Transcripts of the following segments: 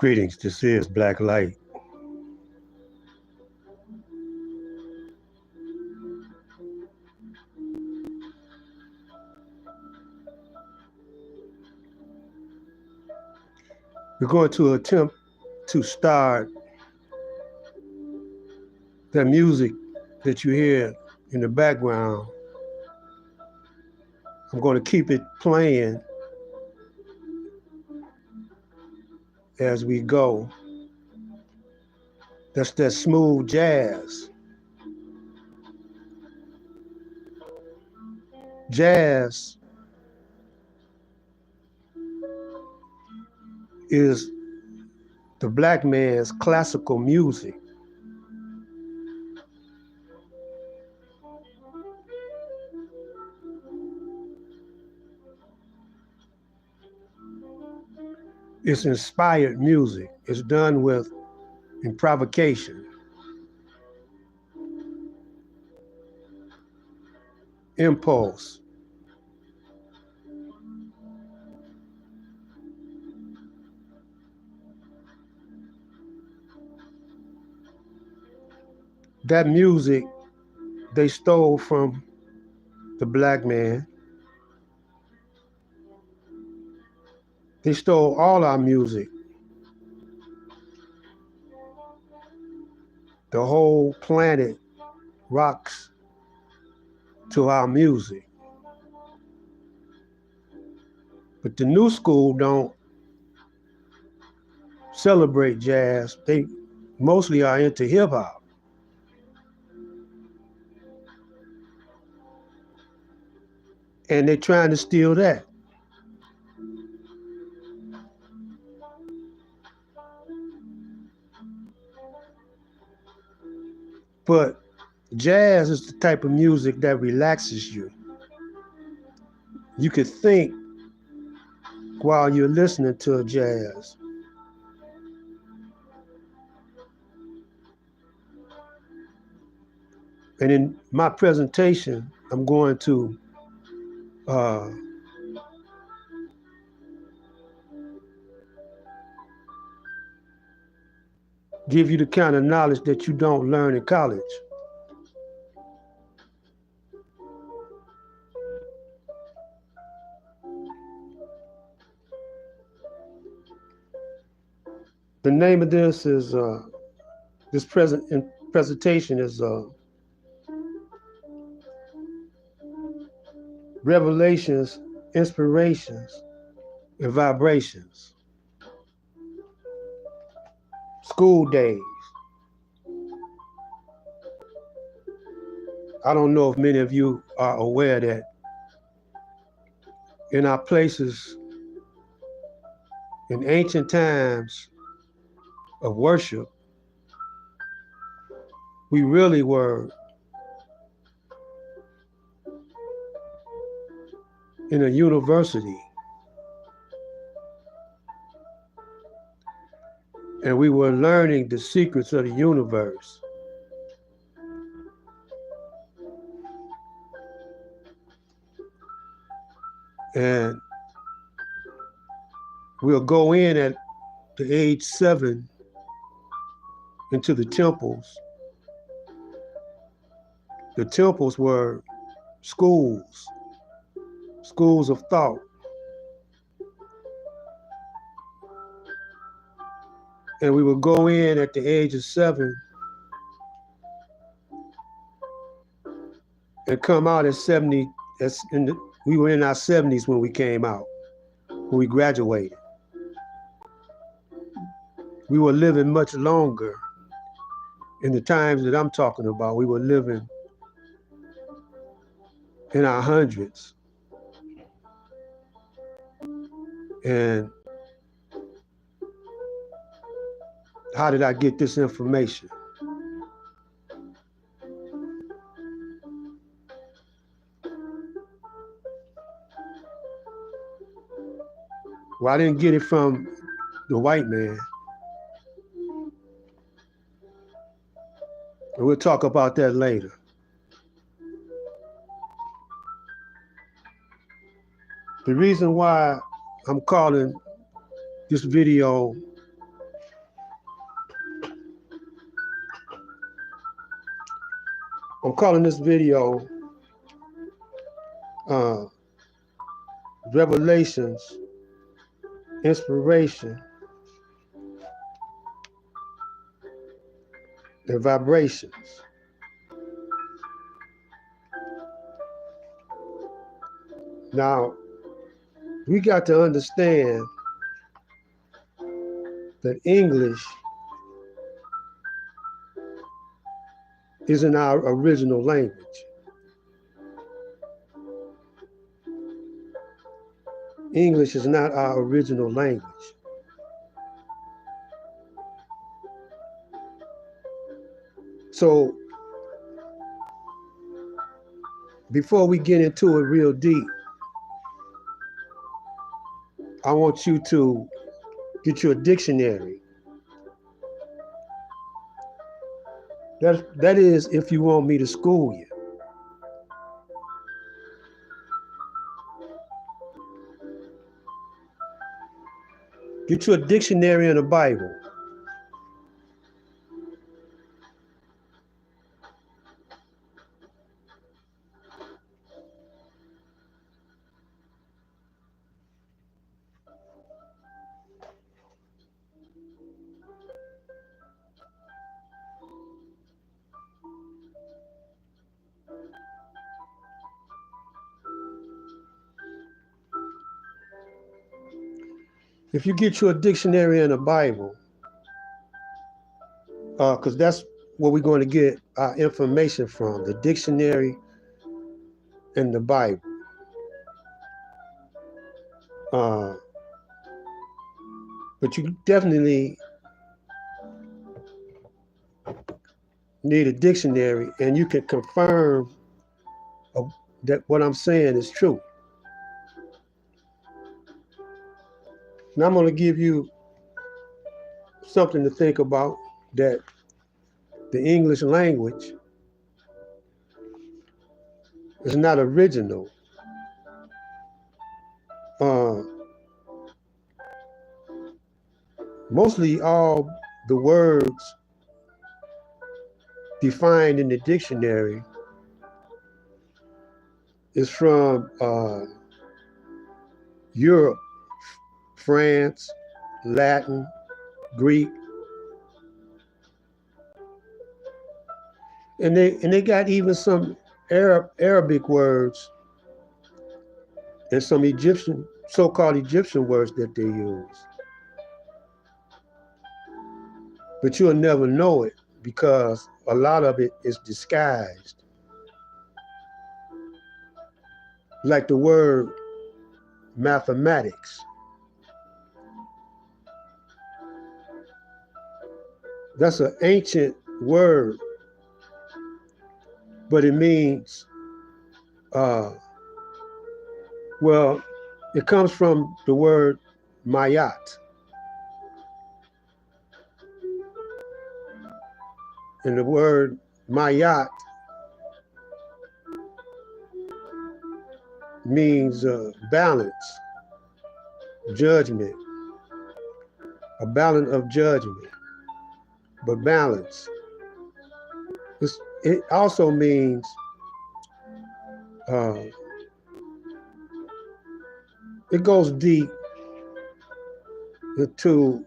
Greetings, this is Blacklight. We're going to attempt to start the music that you hear in the background. I'm going to keep it playing as we go. That's that smooth jazz. Jazz is the black man's classical music. It's inspired music. It's done with improvisation, impulse. That music they stole from the black man. They stole all our music. The whole planet rocks to our music. But the new school don't celebrate jazz. They mostly are into hip hop. And they're trying to steal that. But jazz is the type of music that relaxes you. You could think while you're listening to jazz. And in my presentation, I'm going to give you the kind of knowledge that you don't learn in college. The name of this is this presentation is Revelations, Inspirations, and Vibrations. School days. I don't know if many of you are aware that in our places in ancient times of worship, we really were in a university. And we were learning the secrets of the universe. And we'll go in at the age 7 into the temples. The temples were schools of thought. And we would go in at the age of 7 and come out at 70. We were in our 70s when we came out, when we graduated. We were living much longer in the times that I'm talking about. We were living in our hundreds. And how did I get this information? Well, I didn't get it from the white man. And we'll talk about that later. The reason why I'm calling this video I'm calling this video uh, Revelations, Inspiration, and Vibrations. Now, we got to understand that English isn't our original language. English is not our original language. So before we get into it real deep, I want you to get you a dictionary. That is if you want me to school you. Get you a dictionary and a Bible. If you get you a dictionary and a Bible, because that's where we're going to get our information from, the dictionary and the Bible. But you definitely need a dictionary, and you can confirm that what I'm saying is true. Now I'm going to give you something to think about, that the English language is not original. Mostly all the words defined in the dictionary is from Europe, France, Latin, Greek, and they got even some Arabic words and some Egyptian, so-called Egyptian words that they use. But you'll never know it because a lot of it is disguised. Like the word mathematics. That's an ancient word, but it means, well, it comes from the word mayat. And the word mayat means balance, judgment, a balance of judgment, but balance. It also means it goes deep into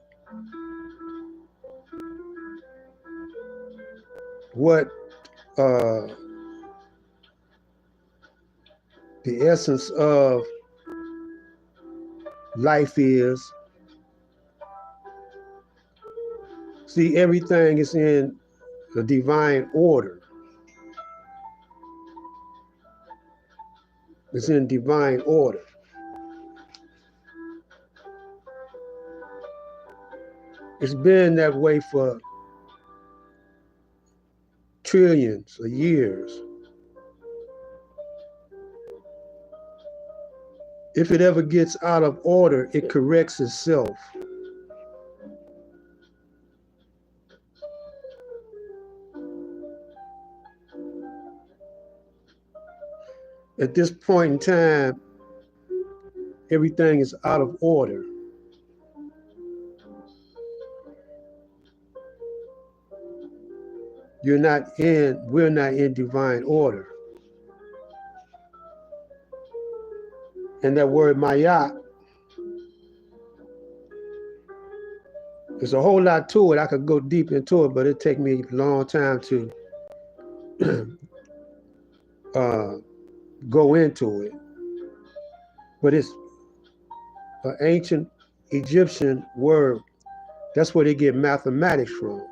what the essence of life is. See, everything is in the divine order. It's in divine order. It's been that way for trillions of years. If it ever gets out of order, it corrects itself. At this point in time, everything is out of order. we're not in divine order. And that word mayat, there's a whole lot to it. I could go deep into it, but it'd take me a long time to go into it. But it's an ancient Egyptian word. That's where they get mathematics from.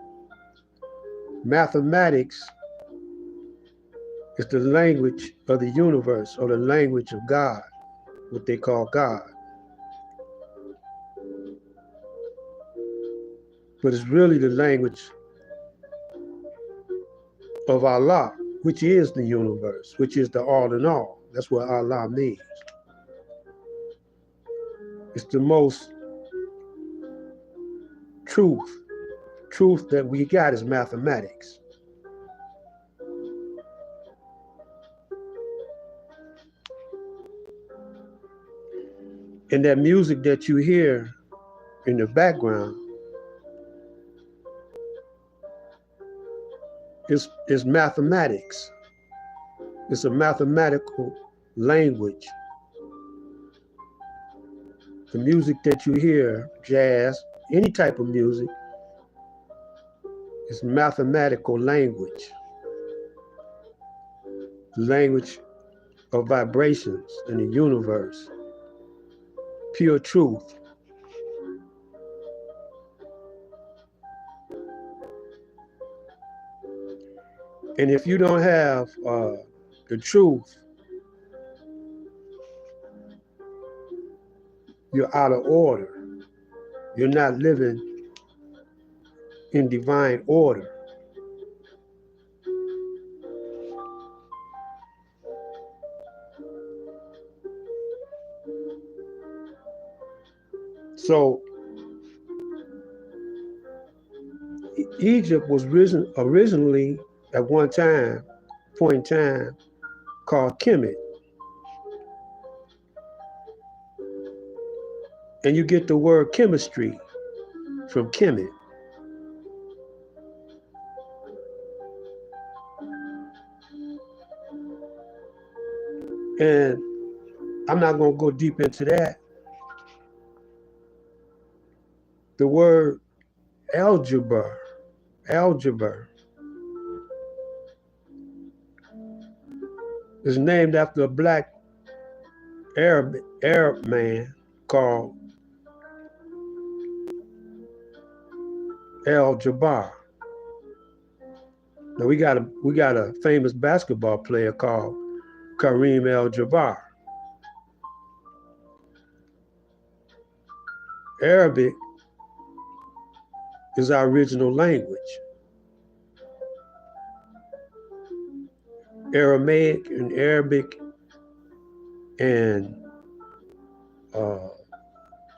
Mathematics is the language of the universe, or the language of God, what they call God. But it's really the language of Allah, which is the universe, which is the all in all. That's what Allah means. It's the most truth that we got is mathematics. And that music that you hear in the background is mathematics. It's a mathematical language. The music that you hear, jazz, any type of music, is mathematical language. The language of vibrations in the universe. Pure truth. And if you don't have the truth, you're out of order. You're not living in divine order. So Egypt was originally at one point in time, called Kemet. And you get the word chemistry from Kemet. And I'm not going to go deep into that. The word algebra is named after a black Arab man called Al-Jabbar. Now we got a famous basketball player called Kareem Al-Jabbar. Arabic is our original language. Aramaic and Arabic and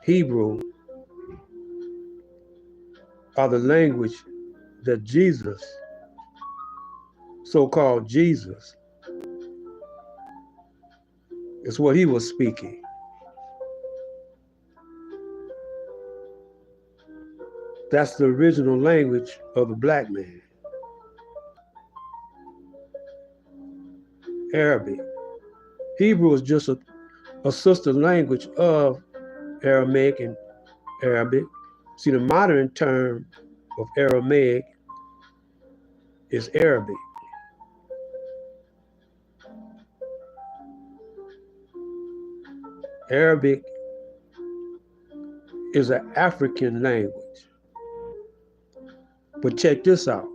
Hebrew are the language that Jesus, so-called Jesus, is what he was speaking. That's the original language of a black man. Arabic. Hebrew is just a sister language of Aramaic and Arabic. See, the modern term of Aramaic is Arabic. Arabic is an African language. But check this out.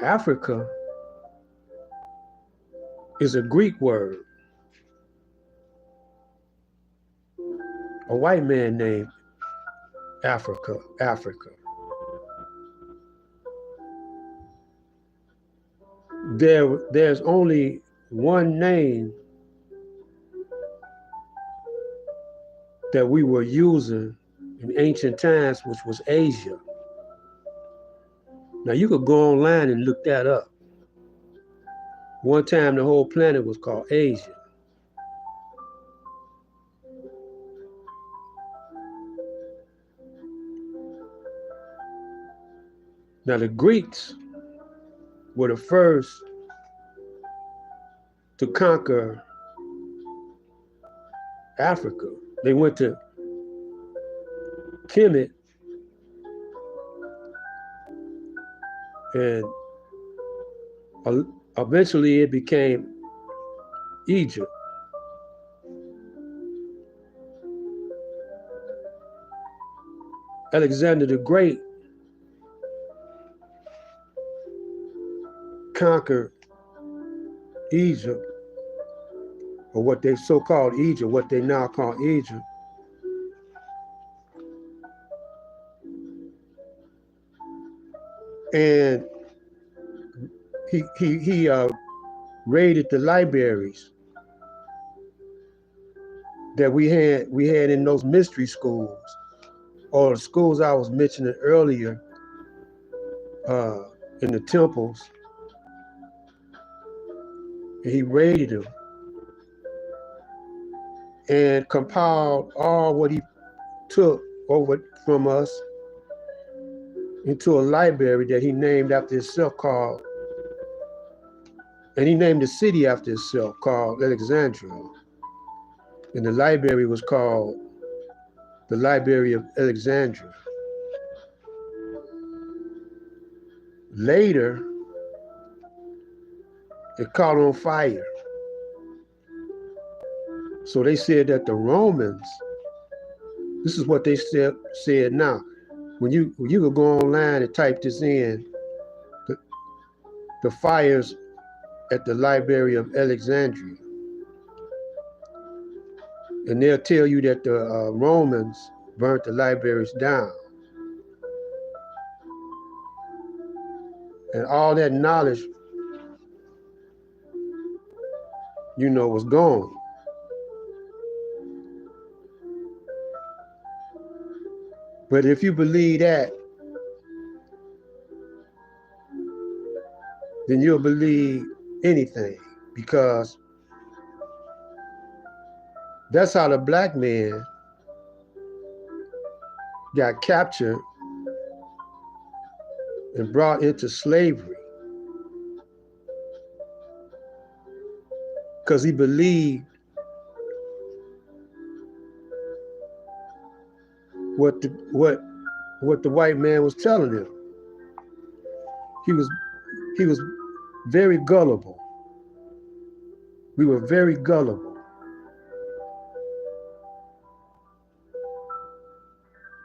Africa is a Greek word. A white man named Africa. There's only one name that we were using in ancient times, which was Asia. Now you could go online and look that up. One time the whole planet was called Asia. Now the Greeks were the first to conquer Africa. They went to Kemet and eventually it became Egypt. Alexander the Great conquered Egypt, or what they so-called Egypt, what they now call Egypt. And he raided the libraries that we had in those mystery schools, or the schools I was mentioning earlier, in the temples. And he raided them and compiled all what he took over from us into a library that he named after himself called, and he named the city after himself called Alexandria. And the library was called the Library of Alexandria. Later, it caught on fire. So they said that the Romans, this is what they said now. When you could go online and type this in, the fires at the Library of Alexandria. And they'll tell you that the Romans burnt the libraries down. And all that knowledge, was gone. But if you believe that, then you'll believe anything, because that's how the black man got captured and brought into slavery, because he believed what the white man was telling him. He was very gullible. We were very gullible.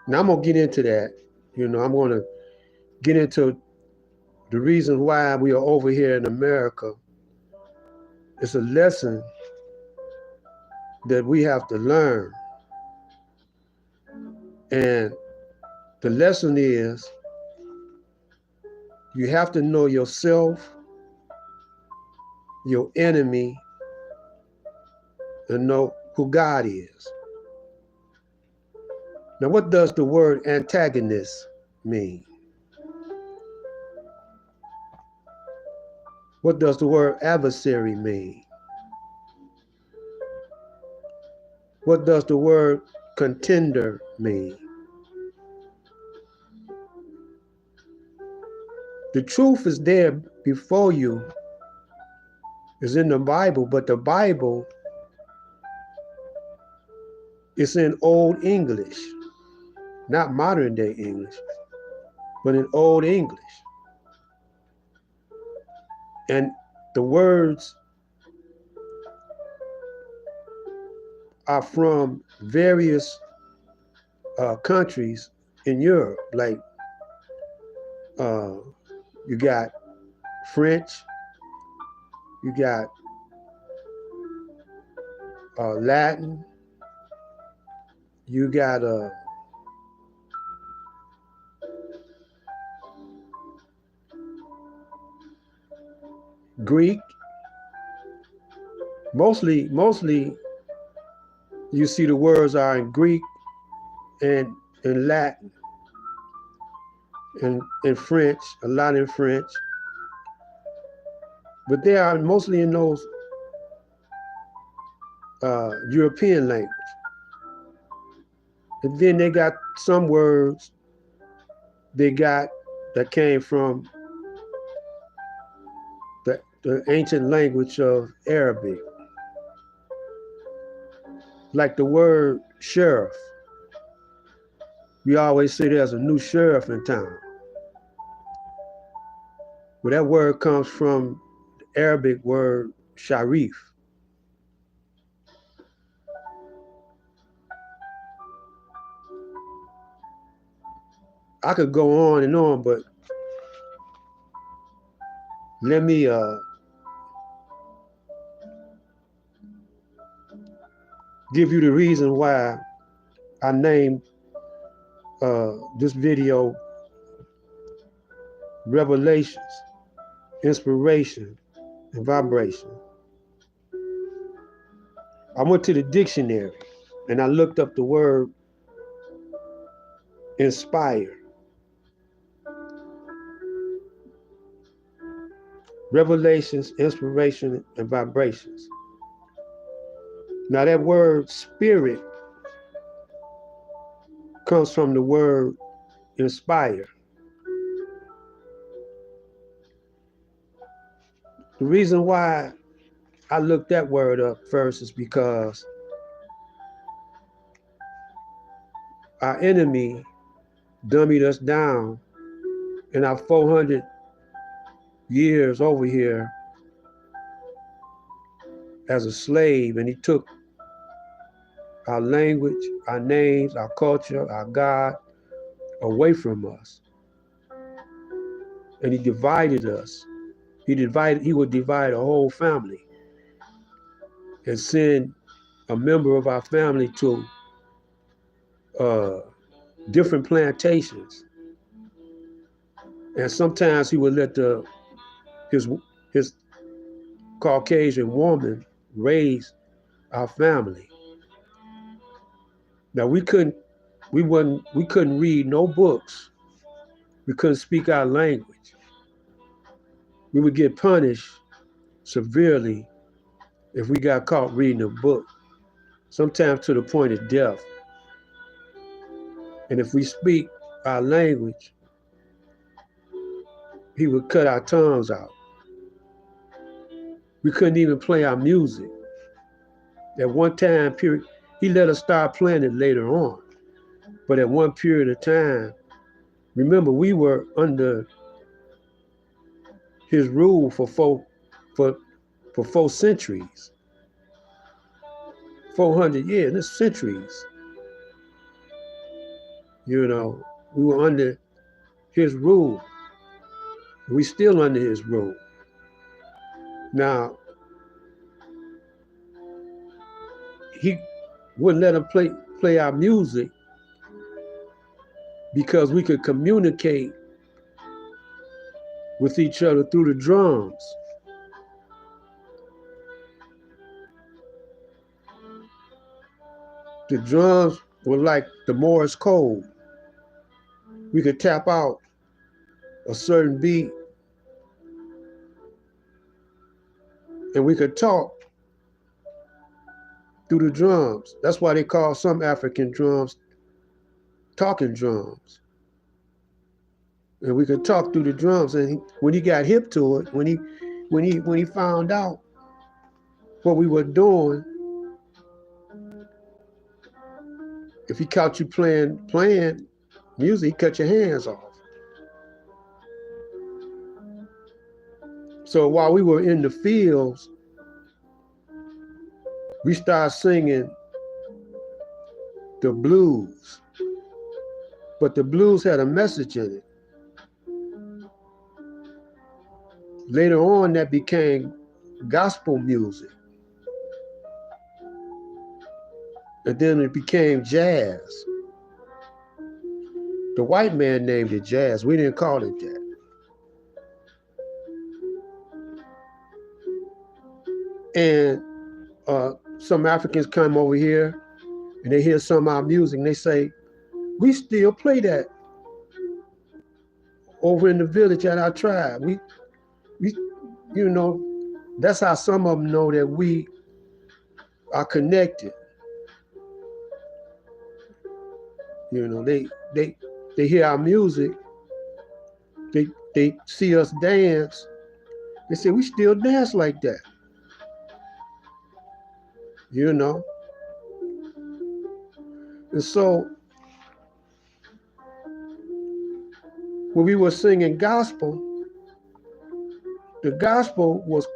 Now I'm gonna get into that. I'm gonna get into the reason why we are over here in America. It's a lesson that we have to learn. And the lesson is, you have to know yourself, your enemy, and know who God is. Now, what does the word antagonist mean? What does the word adversary mean? What does the word contender mean? The truth is there before you, is in the Bible, but the Bible is in Old English, not modern day English, but in Old English. And the words are from various countries in Europe, like you got French, you got Latin, you got Greek. Mostly you see the words are in Greek and in Latin and in French, a lot in French. But they are mostly in those European language. And then they got some words they got that came from the ancient language of Arabic. Like the word sheriff. We always say there's a new sheriff in town. Well, that word comes from the Arabic word sharif. I could go on and on, but let me give you the reason why I named this video Revelations, Inspiration, and Vibration. I went to the dictionary and I looked up the word inspire. Revelations, inspiration, and vibrations. Now that word spirit comes from the word inspire. The reason why I looked that word up first is because our enemy dummied us down in our 400 years over here as a slave, and he took our language, our names, our culture, our God away from us. And he divided us. He would divide a whole family and send a member of our family to different plantations. And sometimes he would let his Caucasian woman raise our family. Now we couldn't read no books. We couldn't speak our language. We would get punished severely if we got caught reading a book, sometimes to the point of death. And if we speak our language, he would cut our tongues out. We couldn't even play our music. At one time period, he let us start playing it later on. But at one period of time, remember, we were under his rule for four centuries. 400 years, that's centuries. You know, we were under his rule. We still under his rule. Now, he wouldn't let us play our music because we could communicate with each other through the drums. The drums were like the Morse code. We could tap out a certain beat and we could talk through the drums. That's why they call some African drums talking drums. And we could talk through the drums. And when he got hip to it, when he found out what we were doing, if he caught you playing music, he cut your hands off. So while we were in the fields, we started singing the blues. But the blues had a message in it. Later on, that became gospel music. And then it became jazz. The white man named it jazz. We didn't call it that. And some Africans come over here and they hear some of our music and they say, we still play that over in the village at our tribe. We, you know, that's how some of them know that we are connected. You know, they hear our music they see us dance, they say we still dance like that, you know. And so when we were singing gospel, the gospel was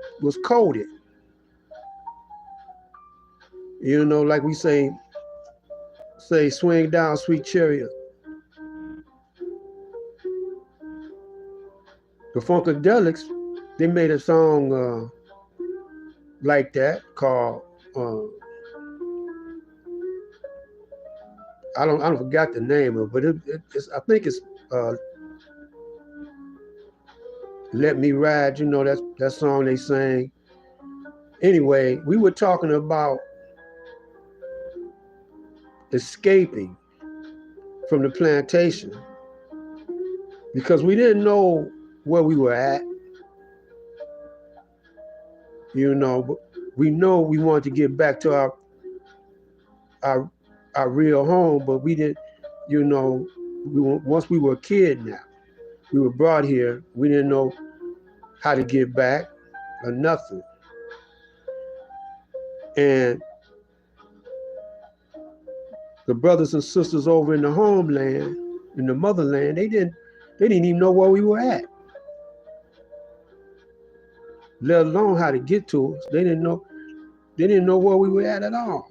coded, you know, like we say swing down sweet chariot. The Funkadelics, they made a song like that called I don't forgot the name of it, but it's I think it's Let Me Ride, you know, that song they sang. Anyway, we were talking about escaping from the plantation because we didn't know where we were at, you know, but we know we wanted to get back to our real home, but we didn't, you know, once we were a kid now, we were brought here, we didn't know how to get back or nothing. And the brothers and sisters over in the homeland, in the motherland, they didn't even know where we were at, let alone how to get to us. They didn't know where we were at all.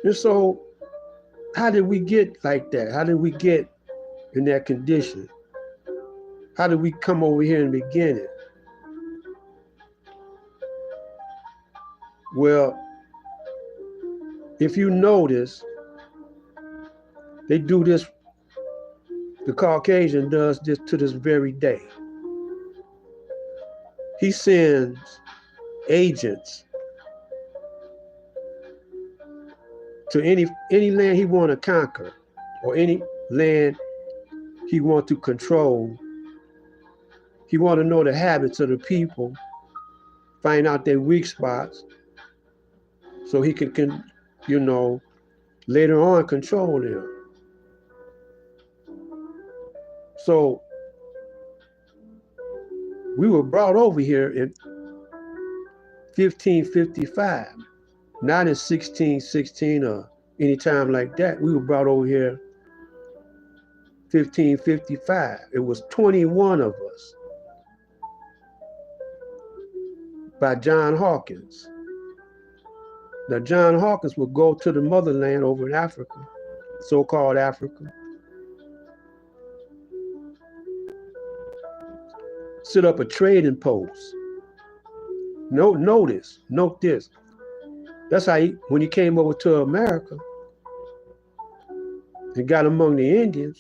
And so how did we get like that? How did we get in that condition? How did we come over here in the beginning? Well, if you notice, they do this, the Caucasian does this to this very day. He sends agents to any land he want to conquer or any land he want to control. He want to know the habits of the people, find out their weak spots, so he can you know, later on control them. So we were brought over here in 1555, not in 1616 or any time like that. We were brought over here 1555. It was 21 of us by John Hawkins. Now, John Hawkins would go to the motherland over in Africa, so-called Africa, set up a trading post. Note this. That's how when he came over to America and got among the Indians,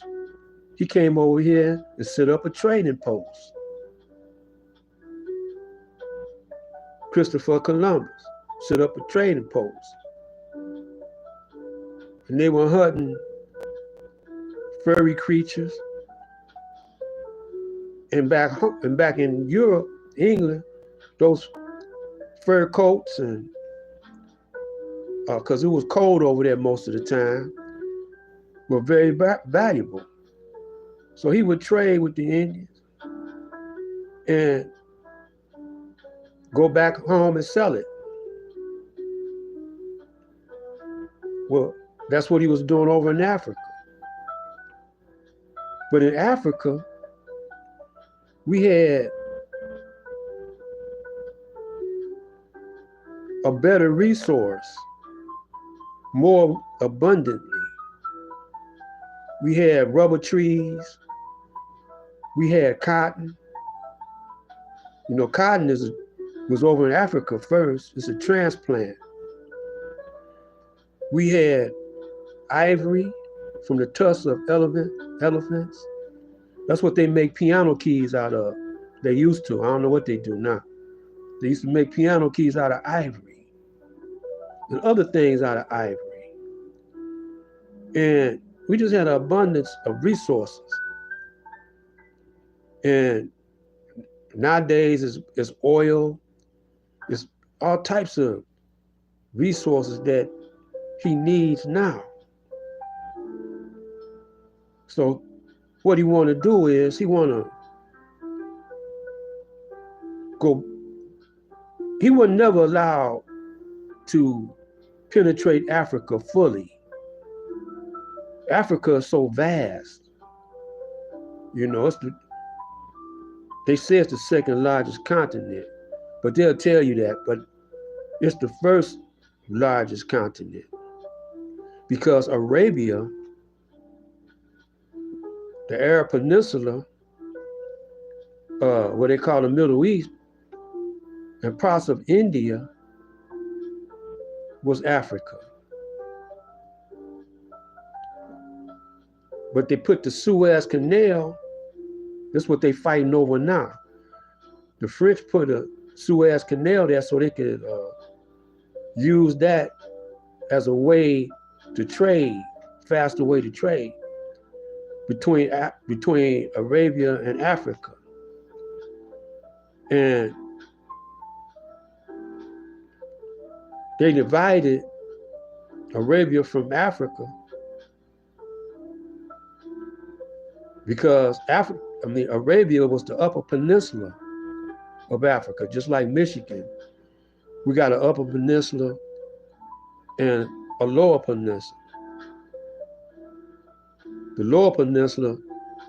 he came over here and set up a trading post. Christopher Columbus set up a trading post. And they were hunting furry creatures. And back in Europe, England, those fur coats and because it was cold over there most of the time, were very valuable. So he would trade with the Indians and go back home and sell it. Well, that's what he was doing over in Africa. But in Africa, we had a better resource, more abundantly. We had rubber trees. We had cotton. You know, cotton was over in Africa first. It's a transplant. We had ivory from the tusks of elephants. That's what they make piano keys out of. They used to. I don't know what they do now. They used to make piano keys out of ivory and other things out of ivory. And we just had an abundance of resources. And nowadays it's oil, it's all types of resources that he needs now. So what he want to do is he want to go. He would never allow to penetrate Africa fully. Africa is so vast. You know, they say it's the second largest continent, but they'll tell you that, but it's the first largest continent because Arabia, the Arab Peninsula, what they call the Middle East, and parts of India was Africa. But they put the Suez Canal, that's what they fighting over now. The French put a Suez Canal there so they could use that as a way to trade, faster way to trade between Arabia and Africa. And they divided Arabia from Africa because Arabia was the upper peninsula of Africa, just like Michigan. We got an upper peninsula and a lower peninsula. The lower peninsula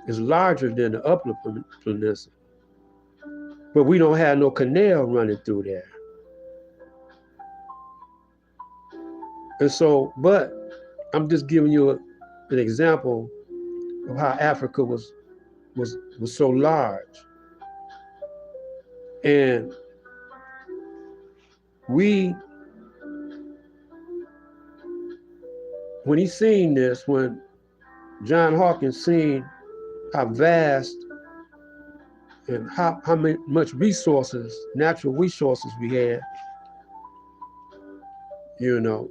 is larger than the upper peninsula, but we don't have no canal running through there. And so, but I'm just giving you an example of how Africa was so large. And when he seen this, when John Hawkins seen how vast and how much resources, natural resources we had, you know,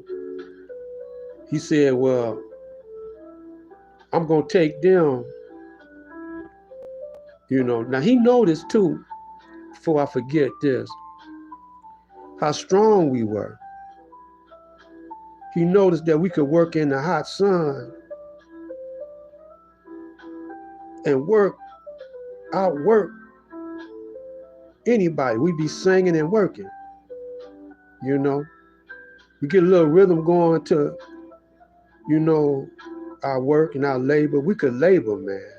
he said, well, I'm gonna take them, you know. Now he noticed too, before I forget this, how strong we were. He noticed that we could work in the hot sun and outwork anybody. We'd be singing and working, you know. We get a little rhythm going to, you know, our work and our labor. We could labor, man.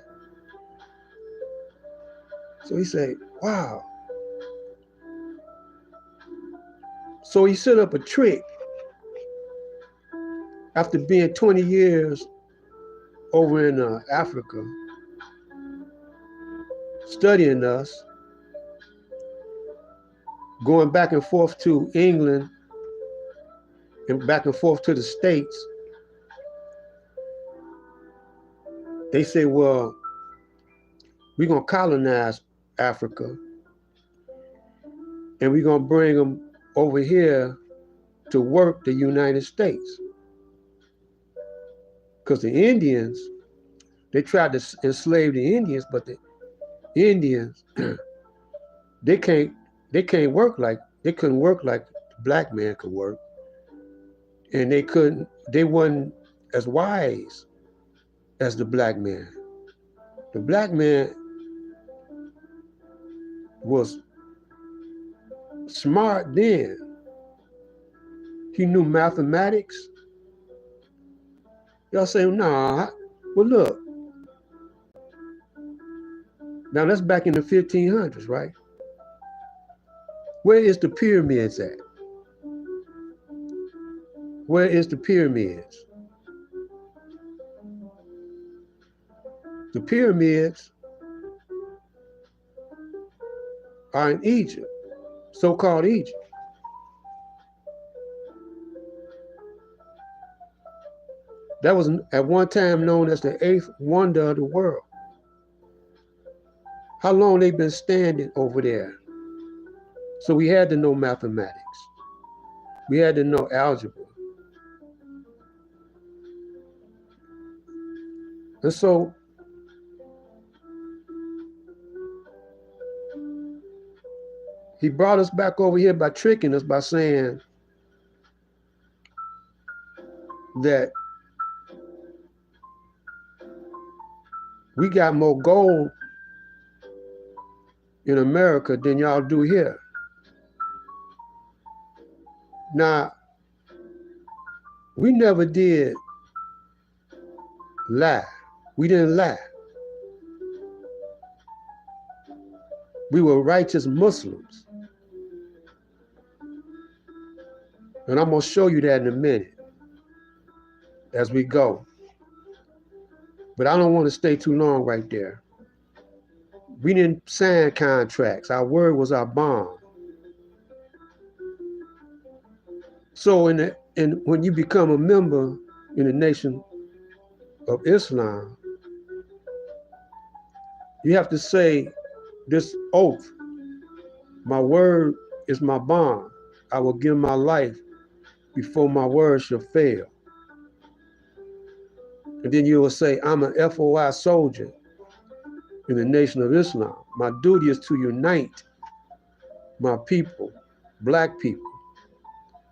So he said, wow. So he set up a trick. After being 20 years over in Africa, studying us, going back and forth to England and back and forth to the States, they say, well, we're going to colonize Africa and we're going to bring them over here to work the United States. Because the Indians, they tried to enslave the Indians, but the Indians, they couldn't work like the black man could work. And they wasn't as wise as the black man. The black man was smart then. He knew mathematics. Y'all say, nah, well look. Now that's back in the 1500s, right? Where is the pyramids at? Where is the pyramids? The pyramids are in Egypt, so-called Egypt. That was at one time known as the 8th wonder of the world. How long they been standing over there? So we had to know mathematics. We had to know algebra. And so he brought us back over here by tricking us, by saying that We got more gold in America than y'all do here. Now, we never did lie. We didn't lie. We were righteous Muslims. And I'm going to show you that in a minute as we go. But I don't want to stay too long right there. We didn't sign contracts. Our word was our bond. So when you become a member in the Nation of Islam, you have to say this oath. My word is my bond. I will give my life before my word shall fail. And then you will say, I'm an FOI soldier in the Nation of Islam. My duty is to unite my people, black people,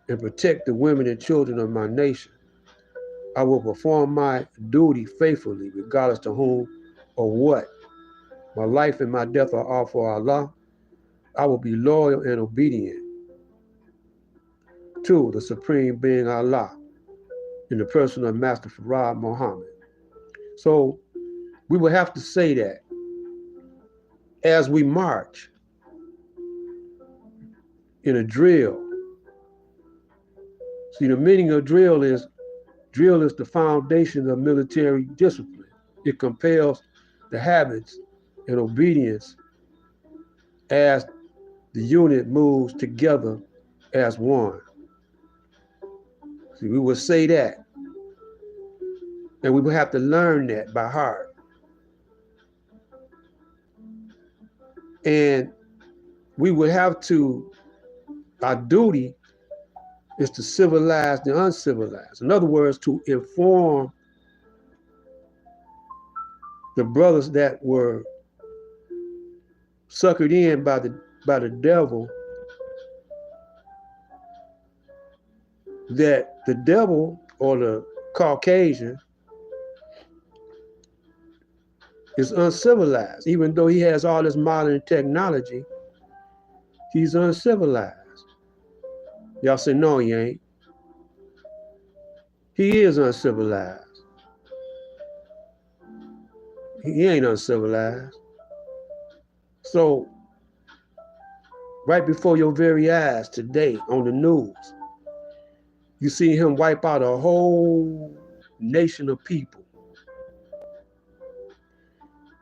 and protect the women and children of my nation. I will perform my duty faithfully, regardless to whom or what. My life and my death are all for Allah. I will be loyal and obedient to the Supreme Being Allah in the person of Master Farad Muhammad. So we will have to say that as we march in a drill. See, the meaning of drill is the foundation of military discipline. It compels the habits and obedience as the unit moves together as one. See, we will say that, and we will have to learn that by heart. And we would have to, our duty is to civilize the uncivilized. In other words, to inform the brothers that were suckered in by the devil that the devil or the Caucasian is uncivilized. Even though he has all this modern technology, he's uncivilized. Y'all say, no, he ain't. He is uncivilized. He ain't uncivilized. So, right before your very eyes today on the news, you see him wipe out a whole nation of people.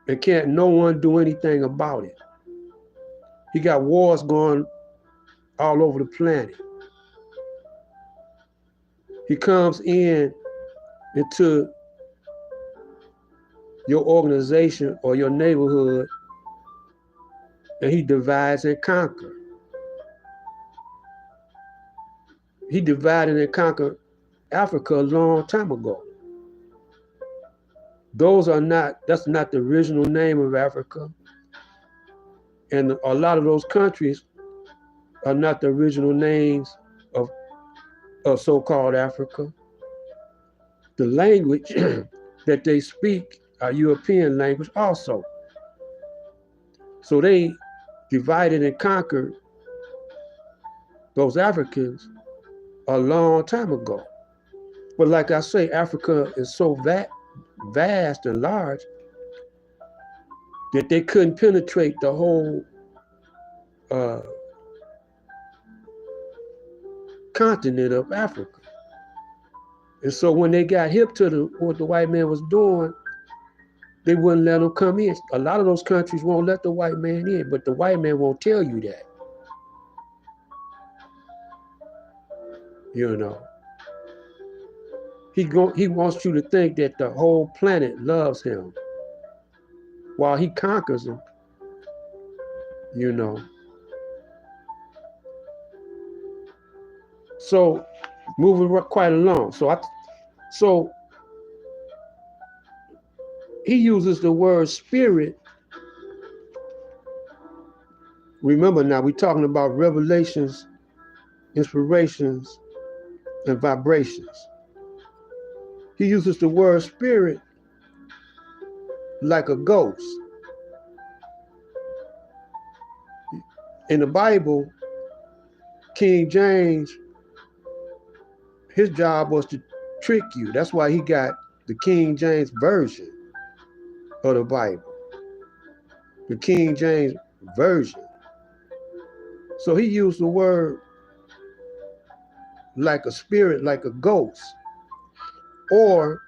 And can't no one do anything about it. He got wars going all over the planet. He comes into your organization or your neighborhood and he divides and conquers. He divided and conquered Africa a long time ago. That's not the original name of Africa. And a lot of those countries are not the original names of so-called Africa. The language that they speak are European language also. So they divided and conquered those Africans a long time ago. But like I say, Africa is so vast and large that they couldn't penetrate the whole continent of Africa. And so when they got hip to what the white man was doing, they wouldn't let them come in. A lot of those countries won't let the white man in, but the white man won't tell you that. You know. He wants you to think that the whole planet loves him while he conquers them, you know. So moving quite along. So he uses the word spirit. Remember now, we're talking about revelations, inspirations, and vibrations. He uses the word spirit like a ghost. In the Bible, King James, his job was to trick you. That's why he got the King James version of the Bible, the King James version. So he used the word like a spirit, like a ghost. Or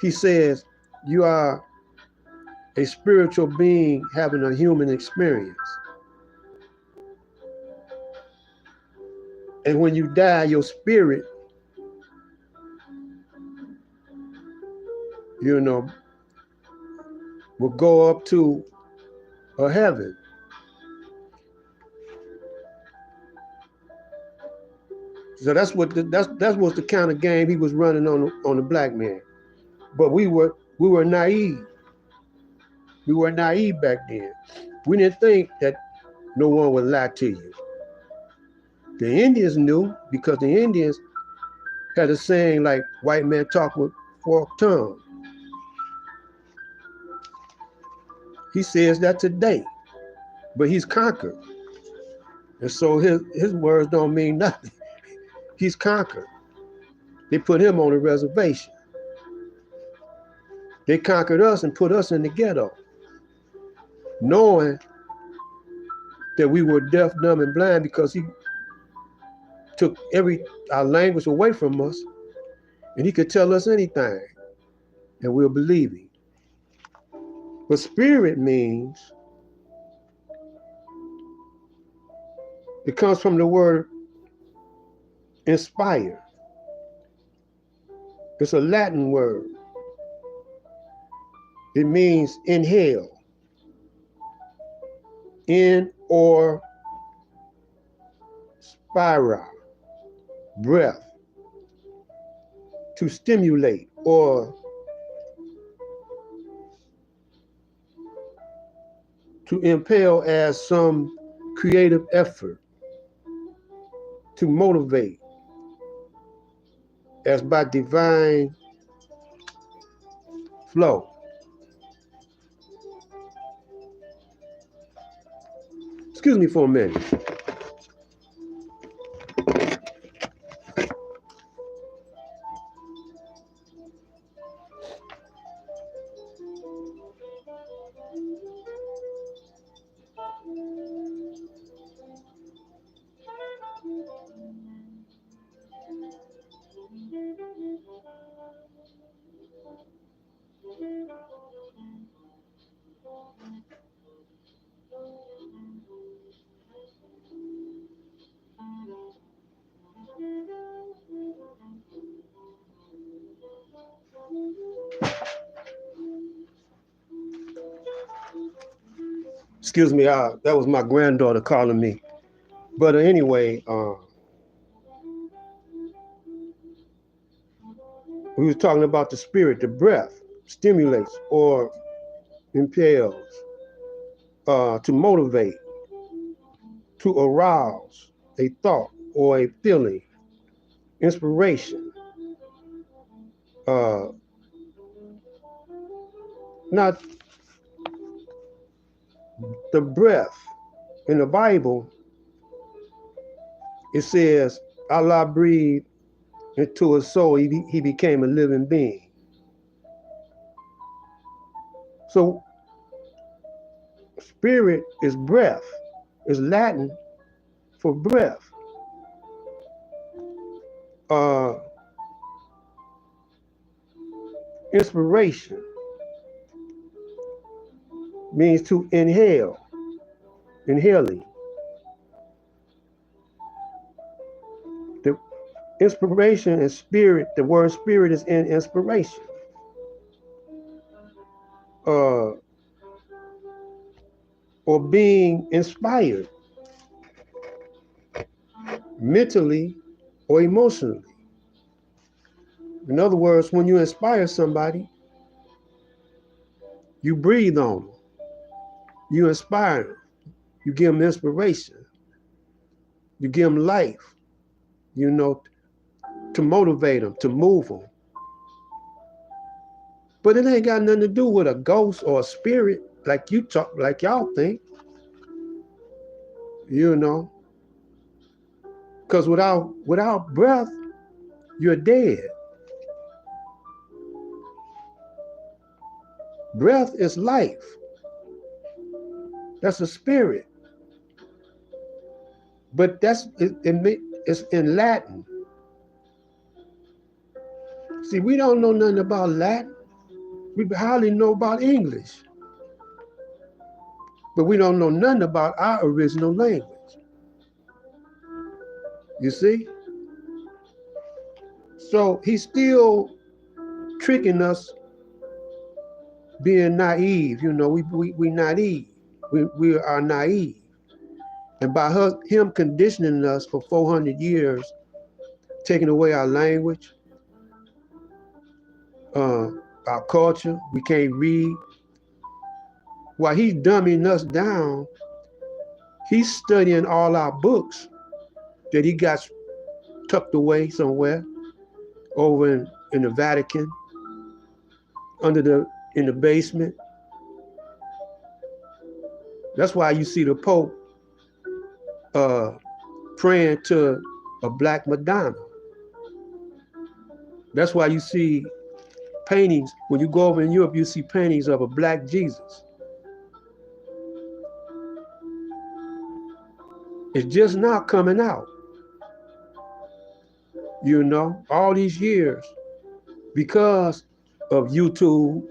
he says, you are a spiritual being having a human experience. And when you die, your spirit, will go up to a heaven. So that's what the kind of game he was running on the black man. But we were naive. We were naive back then. We didn't think that no one would lie to you. The Indians knew, because the Indians had a saying like, white man talk with forked tongue. He says that today, but he's conquered. And so his words don't mean nothing. He's conquered. They put him on a reservation. They conquered us and put us in the ghetto, knowing that we were deaf, dumb, and blind, because he took our language away from us, and he could tell us anything, and we'll believe him. But spirit means, it comes from the word inspire. It's a Latin word. It means inhale. In or spira, breath. To stimulate or to impel as some creative effort. To motivate as by divine flow. Excuse me for a minute. Excuse me, that was my granddaughter calling me. But anyway, we were talking about the spirit, the breath stimulates or impels, to motivate, to arouse a thought or a feeling, inspiration. Not the breath. In the Bible, it says Allah breathed into his soul, he became a living being. So spirit is breath, is Latin for breath. Inspiration means to inhale, inhaling. The inspiration and spirit, the word spirit is in inspiration. Or being inspired mentally or emotionally. In other words, when you inspire somebody, you breathe on them, you inspire them, you give them inspiration, you give them life, to motivate them, to move them. But it ain't got nothing to do with a ghost or a spirit like you talk, like y'all think, you know. Because without breath, you're dead. Breath is life. That's a spirit. But it's in Latin. See, we don't know nothing about Latin. We hardly know about English. But we don't know nothing about our original language. You see? So he's still tricking us, being naive. You know, we naive. We are naive. And by him conditioning us for 400 years, taking away our language, our culture, we can't read. While he's dumbing us down, he's studying all our books that he got tucked away somewhere over in the Vatican, in the basement. That's why you see the Pope praying to a black Madonna. That's why you see paintings, when you go over in Europe, you see paintings of a black Jesus. It's just now coming out. You know, all these years, because of YouTube,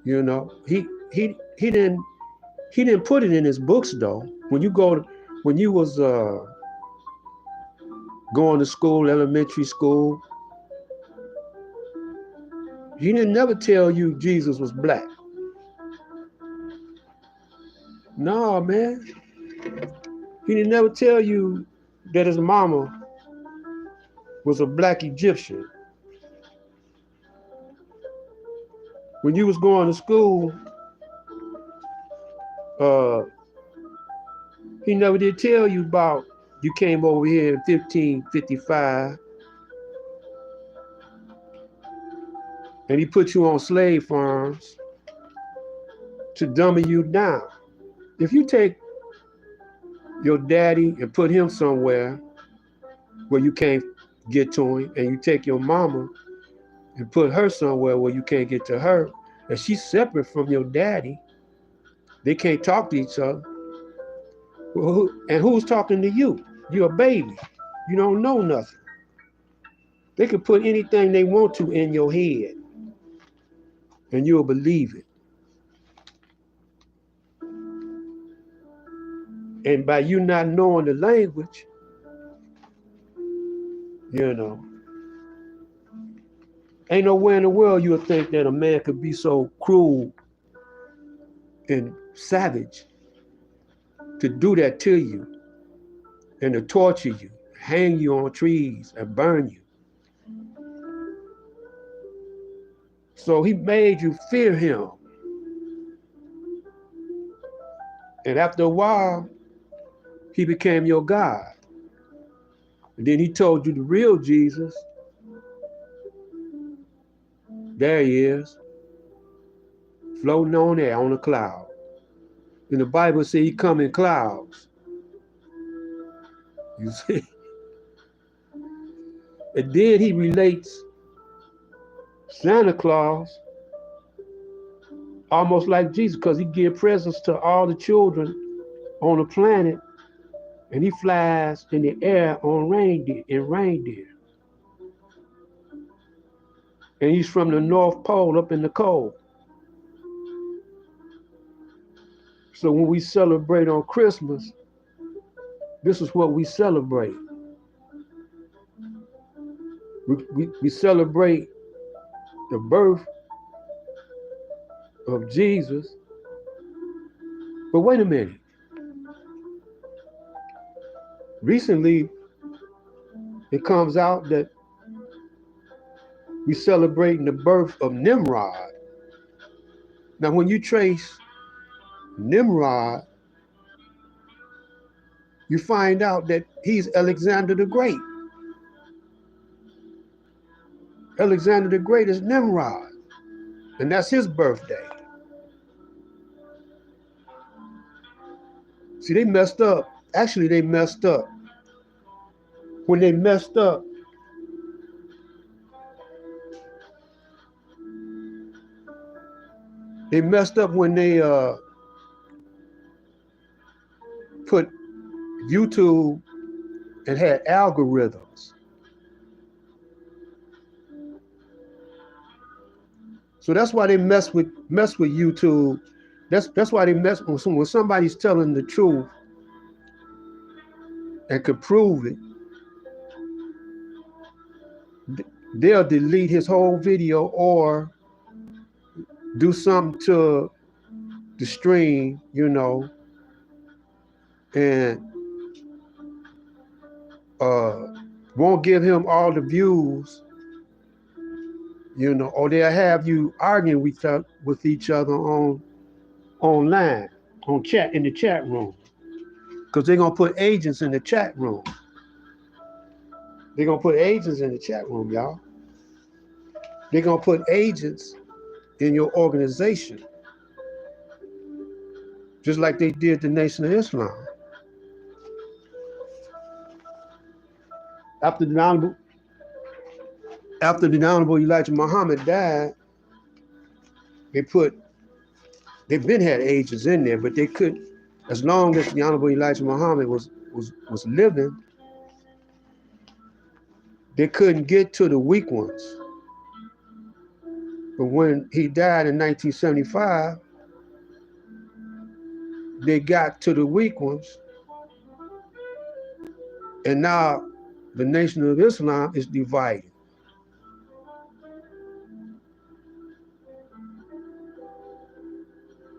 you know, he didn't put it in his books though. When you was going to school, elementary school, he didn't never tell you Jesus was black. No, man. He didn't never tell you that his mama was a black Egyptian. When you was going to school, he never did tell you about you came over here in 1555 and he put you on slave farms to dummy you down. If you take your daddy and put him somewhere where you can't get to him, and you take your mama and put her somewhere where you can't get to her, and she's separate from your daddy, they can't talk to each other. And who's talking to you? You're a baby. You don't know nothing. They can put anything they want to in your head, and you'll believe it. And by you not knowing the language, you know, ain't nowhere in the world you'll think that a man could be so cruel and savage to do that to you and to torture you, hang you on trees and burn you. So he made you fear him. And after a while, he became your God. And then he told you the real Jesus. There he is, floating on there on a cloud. And the Bible says he come in clouds. You see? And then he relates Santa Claus almost like Jesus, because he gives presents to all the children on the planet, and he flies in the air on reindeer. And he's from the North Pole up in the cold. So when we celebrate on Christmas, this is what we celebrate. We celebrate the birth of Jesus. But wait a minute. Recently, it comes out that we celebrating the birth of Nimrod. Now, when you trace Nimrod, you find out that he's Alexander the Great. Alexander the Great is Nimrod, and that's his birthday. See, they messed up. Actually, they messed up. When they messed up, when they put YouTube and had algorithms. So that's why they mess with YouTube. That's why they mess when somebody's telling the truth and could prove it. They'll delete his whole video or do something to the stream, and won't give him all the views, or they'll have you arguing with each other online, in the chat room, because they're gonna put agents in the chat room. They're gonna put agents in the chat room, y'all. They're gonna put agents in your organization, just like they did the Nation of Islam. After the Honorable Elijah Muhammad died, they've been had agents in there, but they couldn't, as long as the Honorable Elijah Muhammad was living, they couldn't get to the weak ones. But when he died in 1975, they got to the weak ones. And now the Nation of Islam is divided.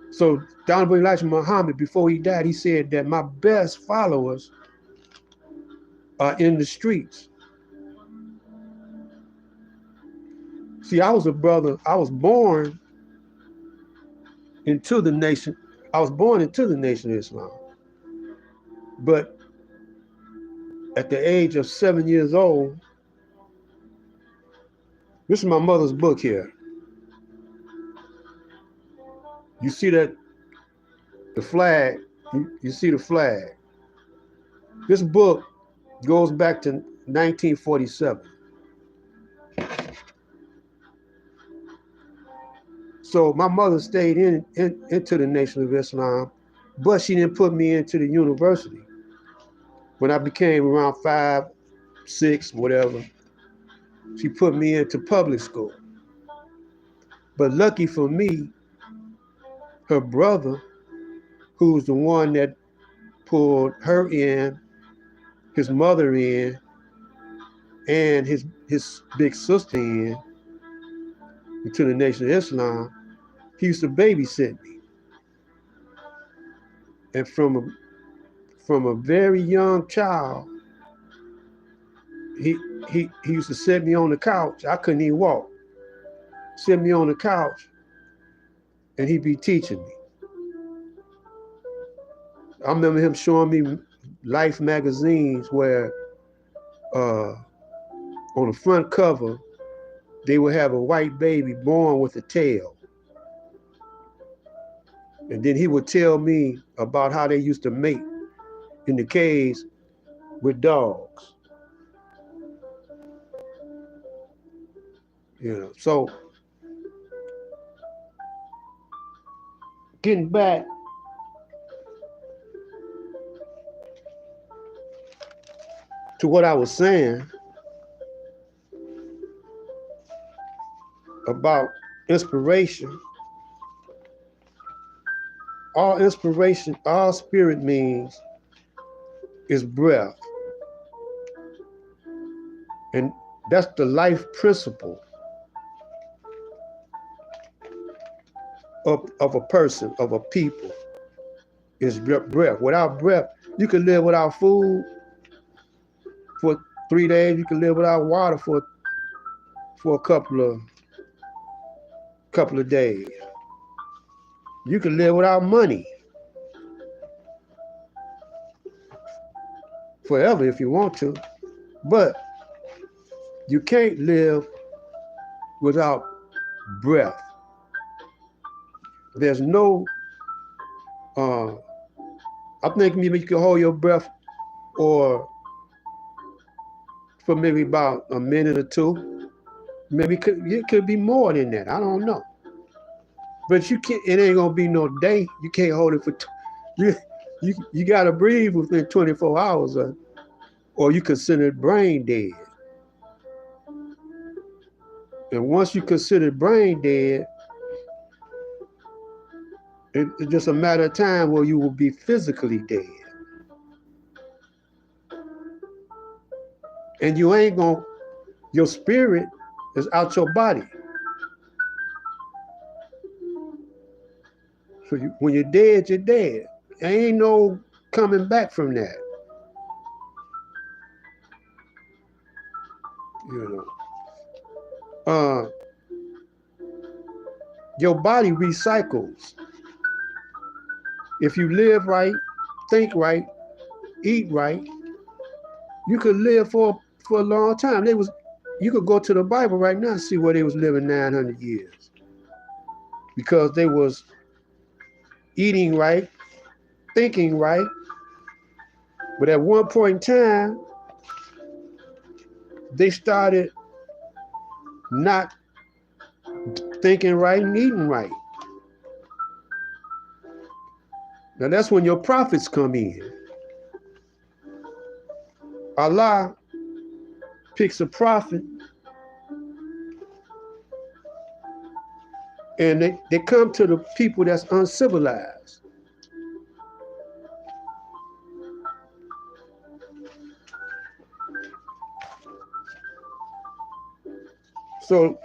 So Honorable Elijah Muhammad, before he died, he said that my best followers are in the streets. See, I was born into the nation. I was born into the Nation of Islam. But at the age of 7 years old, this is my mother's book here. You see that, the flag, you see the flag. This book goes back to 1947. So my mother stayed into the Nation of Islam, but she didn't put me into the university. When I became around 5, 6, whatever, she put me into public school. But lucky for me, her brother, who's the one that pulled her in, his mother in, and his big sister into the Nation of Islam, he used to babysit me. And from a very young child, he used to sit me on the couch. I couldn't even walk. Sit me on the couch, and he'd be teaching me. I remember him showing me Life magazines where on the front cover, they would have a white baby born with a tail. And then he would tell me about how they used to mate in the caves with dogs. So getting back to what I was saying about inspiration. All spirit means is breath. And that's the life principle of a person, of a people, is breath. Without breath, you can live without food for 3 days. You can live without water for a couple of days. You can live without money forever if you want to, but you can't live without breath. There's no, I think maybe you can hold your breath or for maybe about a minute or two. Maybe it could be more than that. I don't know. But you can't. It ain't gonna be no day. You can't hold it for. You gotta breathe within 24 hours, or you consider it brain dead. And once you consider it brain dead, it's just a matter of time where you will be physically dead. And you ain't gonna. Your spirit is out your body. So when you're dead, you're dead. There ain't no coming back from that. You know, your body recycles. If you live right, think right, eat right, you could live for a long time. You could go to the Bible right now and see where they was living 900 years, because they was eating right, thinking right, but at one point in time, they started not thinking right and eating right. Now that's when your prophets come in. Allah picks a prophet and they come to the people that's uncivilized. So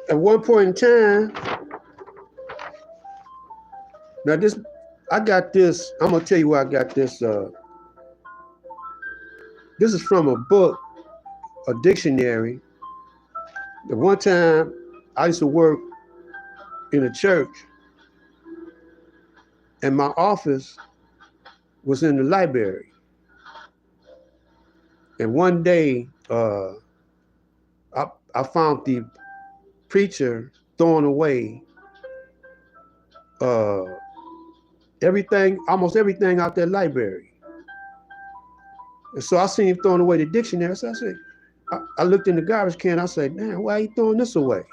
at one point in time, now I got this, I'm gonna tell you where I got this. This is from a book, a dictionary. At one time, I used to work in a church, and my office was in the library. And one day, I found the preacher throwing away almost everything out that library. And so I seen him throwing away the dictionary. So I looked in the garbage can. I said, "Damn, why are you throwing this away?"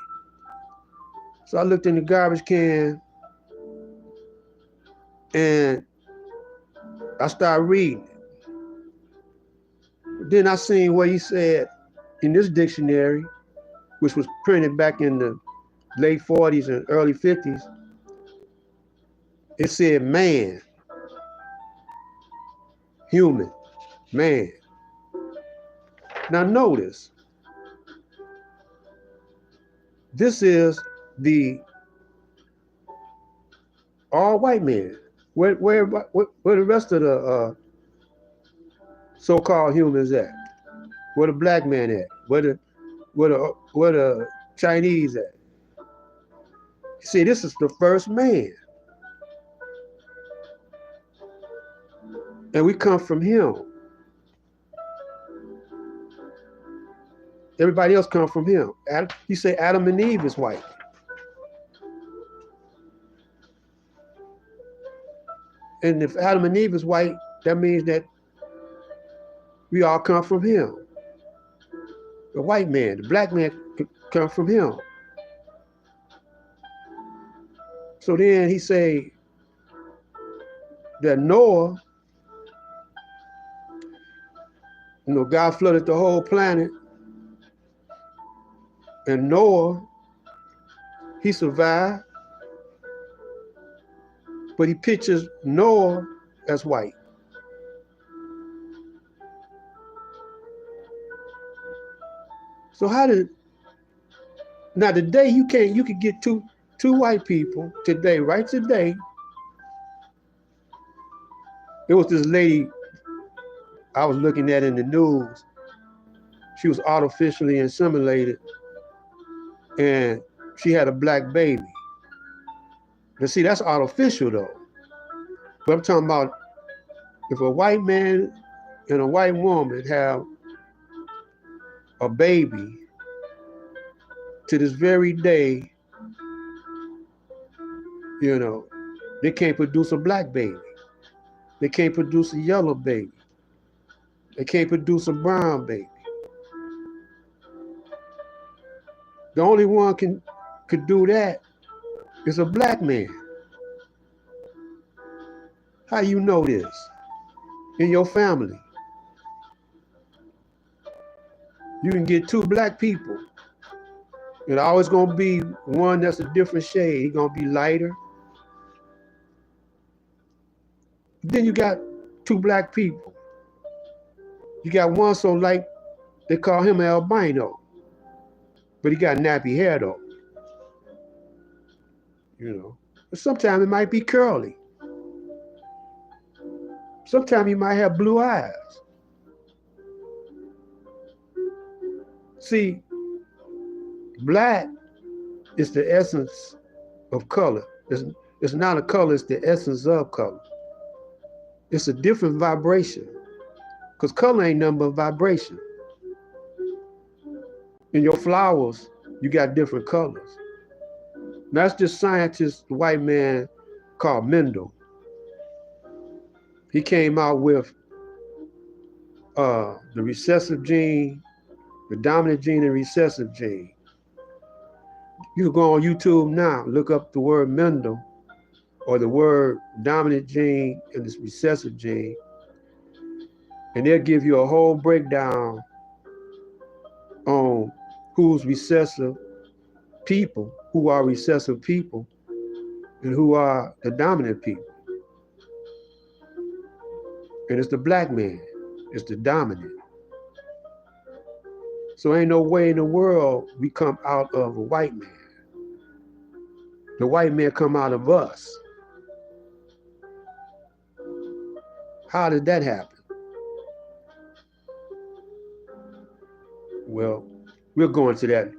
So I looked in the garbage can and I started reading. Then I seen what he said in this dictionary, which was printed back in the late 40s and early 50s. It said man, human, man. Now notice, this is the all white man. Where the rest of the so-called humans at? Where the black man at? Where the Chinese at? See, this is the first man. And we come from him. Everybody else come from him. You say Adam and Eve is white. And if Adam and Eve is white, that means that we all come from him. The white man, the black man come from him. So then he say that Noah, God flooded the whole planet, and Noah, he survived, but he pictures Noah as white. So now today you could get two white people today, right today. There was this lady I was looking at in the news. She was artificially inseminated and she had a black baby. Now see, that's artificial though. But I'm talking about if a white man and a white woman have a baby, to this very day, you know, they can't produce a black baby. They can't produce a yellow baby. They can't produce a brown baby. The only one could do that is a black man. How you know this? In your family. You can get two black people. It's always gonna be one that's a different shade. He's gonna be lighter. Then you got two black people. You got one so light, they call him an albino. But he got nappy hair though. You know. But sometimes it might be curly. Sometimes he might have blue eyes. See, black is the essence of color. It's not a color, it's the essence of color. It's a different vibration. Because color ain't nothing but vibration. In your flowers, you got different colors. That's this scientist, the white man called Mendel. He came out with the recessive gene, the dominant gene and recessive gene. You can go on YouTube now, look up the word Mendel or the word dominant gene and this recessive gene, and they'll give you a whole breakdown on who's recessive people, who are recessive people, and who are the dominant people. And it's the black man, it's the dominant. So ain't no way in the world we come out of a white man. The white man come out of us. How did that happen? Well, we'll go into that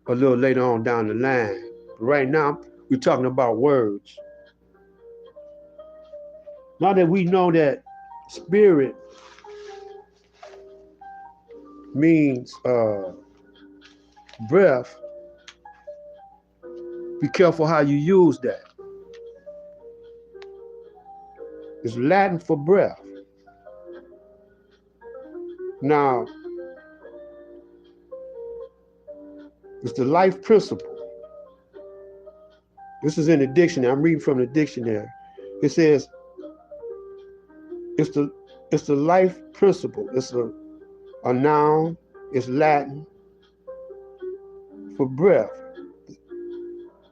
a little later on down the line. But right now, we're talking about words. Now that we know that spirit means breath, be careful how you use that. It's Latin for breath. Now, it's the life principle. This is in the dictionary. I'm reading from the dictionary. It says it's the life principle. It's a noun. It's Latin for breath.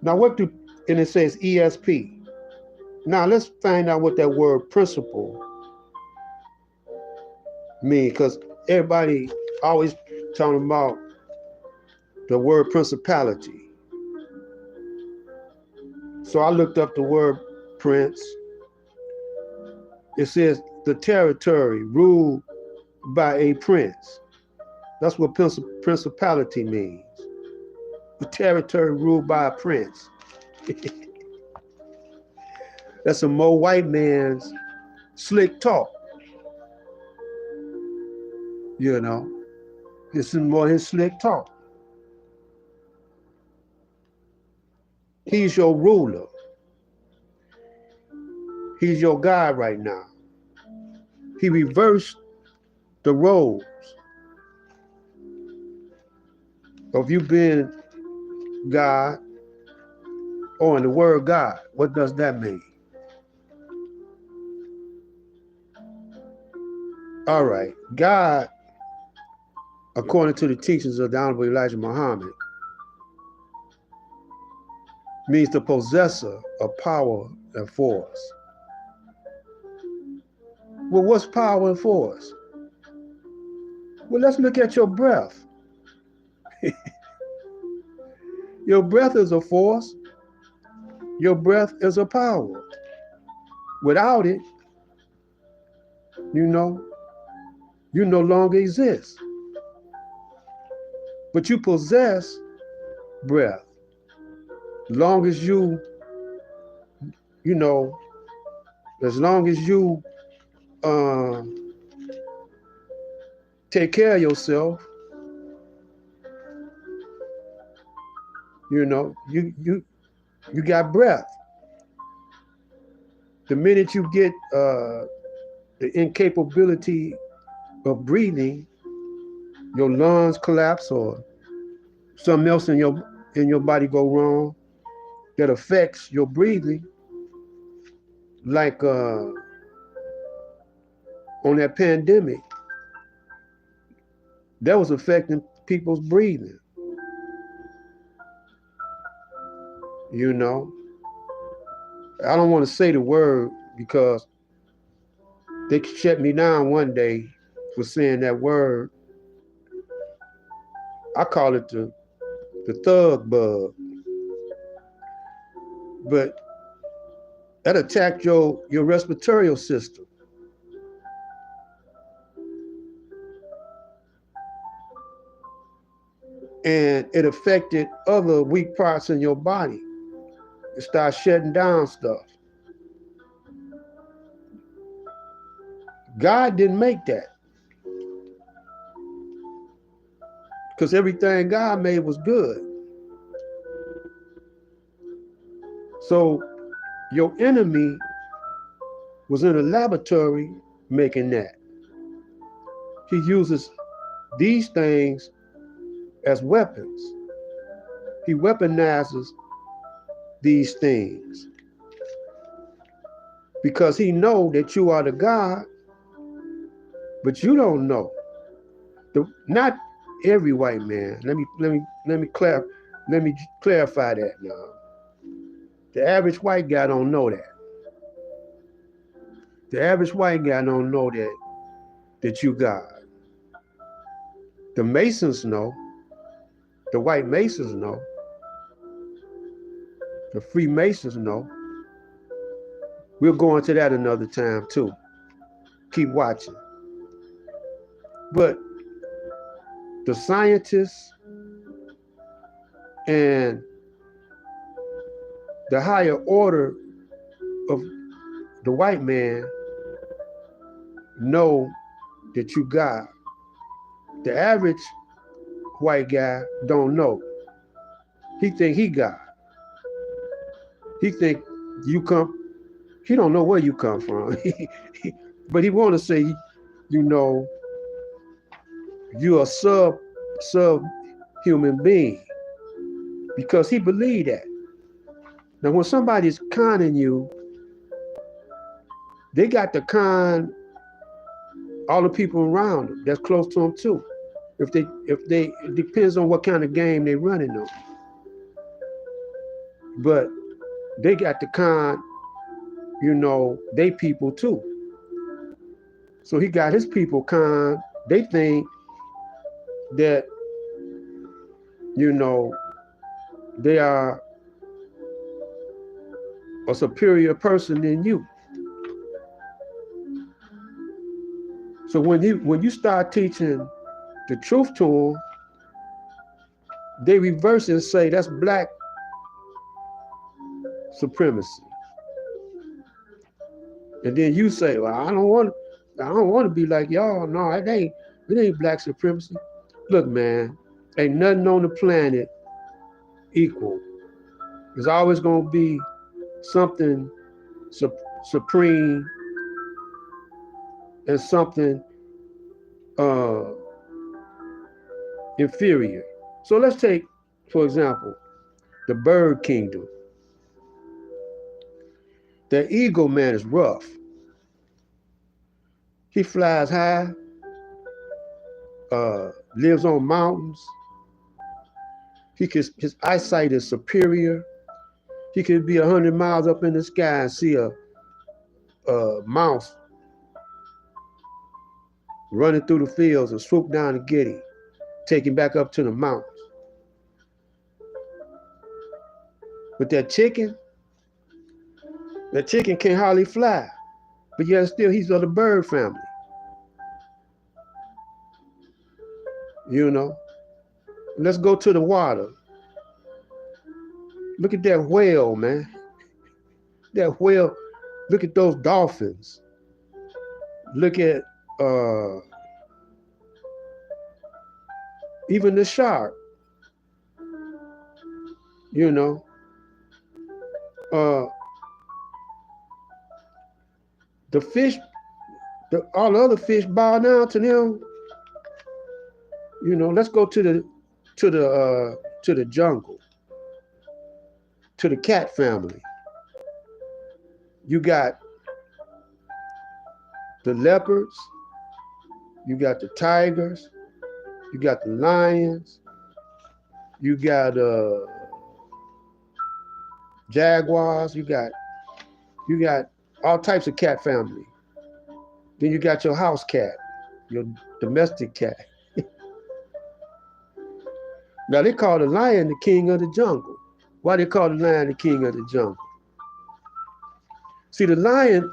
Now and it says ESP. Now let's find out what that word principle means, because everybody always talking about the word principality. So I looked up the word prince. It says the territory ruled by a prince. That's what principality means. The territory ruled by a prince. That's some more white man's slick talk. You know, this is more his slick talk. He's your ruler. He's your God right now. He reversed the roles of you being God or in the word God. What does that mean? All right, God, according to the teachings of the Honorable Elijah Muhammad, means the possessor of power and force. Well, what's power and force? Well, let's look at your breath. Your breath is a force. Your breath is a power. Without it, you no longer exist. But you possess breath. As long as you take care of yourself, You know, you got breath. The minute you get the incapability of breathing, your lungs collapse or something else in your body go wrong that affects your breathing, like on that pandemic, that was affecting people's breathing. You know, I don't want to say the word because they shut me down one day for saying that word. I call it the thug bug, but that attacked your respiratory system, and it affected other weak parts in your body. It starts shutting down stuff. God didn't make that, because everything God made was good. So your enemy was in a laboratory making that. He uses these things as weapons. He weaponizes these things because he know that you are the God, but you don't know. Not every white man. Let me clarify that now. The average white guy don't know that. The average white guy don't know that you God. The Masons know. The white Masons know. The Freemasons know. We'll go into that another time too. Keep watching. But the scientists and the higher order of the white man know that you God. The average white guy don't know. He think he God. He think you come. He don't know where you come from. But he want to say, you know, you're a sub human being because he believe that. Now, when somebody's conning you, they got to con all the people around them that's close to them too. If they, it depends on what kind of game they running on. But they got to con, you know, they people too. So he got his people con. They think that, you know, they are a superior person than you. So when you start teaching the truth to them, they reverse it and say that's black supremacy. And then you say, well, I don't want to be like y'all. No, it ain't black supremacy. Look, man, ain't nothing on the planet equal. There's always gonna be something supreme and something inferior. So let's take, for example, the bird kingdom. The eagle man is rough. He flies high, lives on mountains. His eyesight is superior. He could be 100 miles up in the sky and see a mouse running through the fields and swoop down to get him, take him back up to the mountains. But that chicken can't hardly fly, but yet still he's of the bird family. You know, let's go to the water. Look at that whale, man. That whale, look at those dolphins. Look at even the shark. You know, the fish, all the other fish bow down to them. You know, let's go to the jungle, to the cat family. You got the leopards, you got the tigers, you got the lions, you got jaguars, you got all types of cat family. Then you got your house cat, your domestic cat. Now they call the lion the king of the jungle. Why they call the lion the king of the jungle? See, the lion,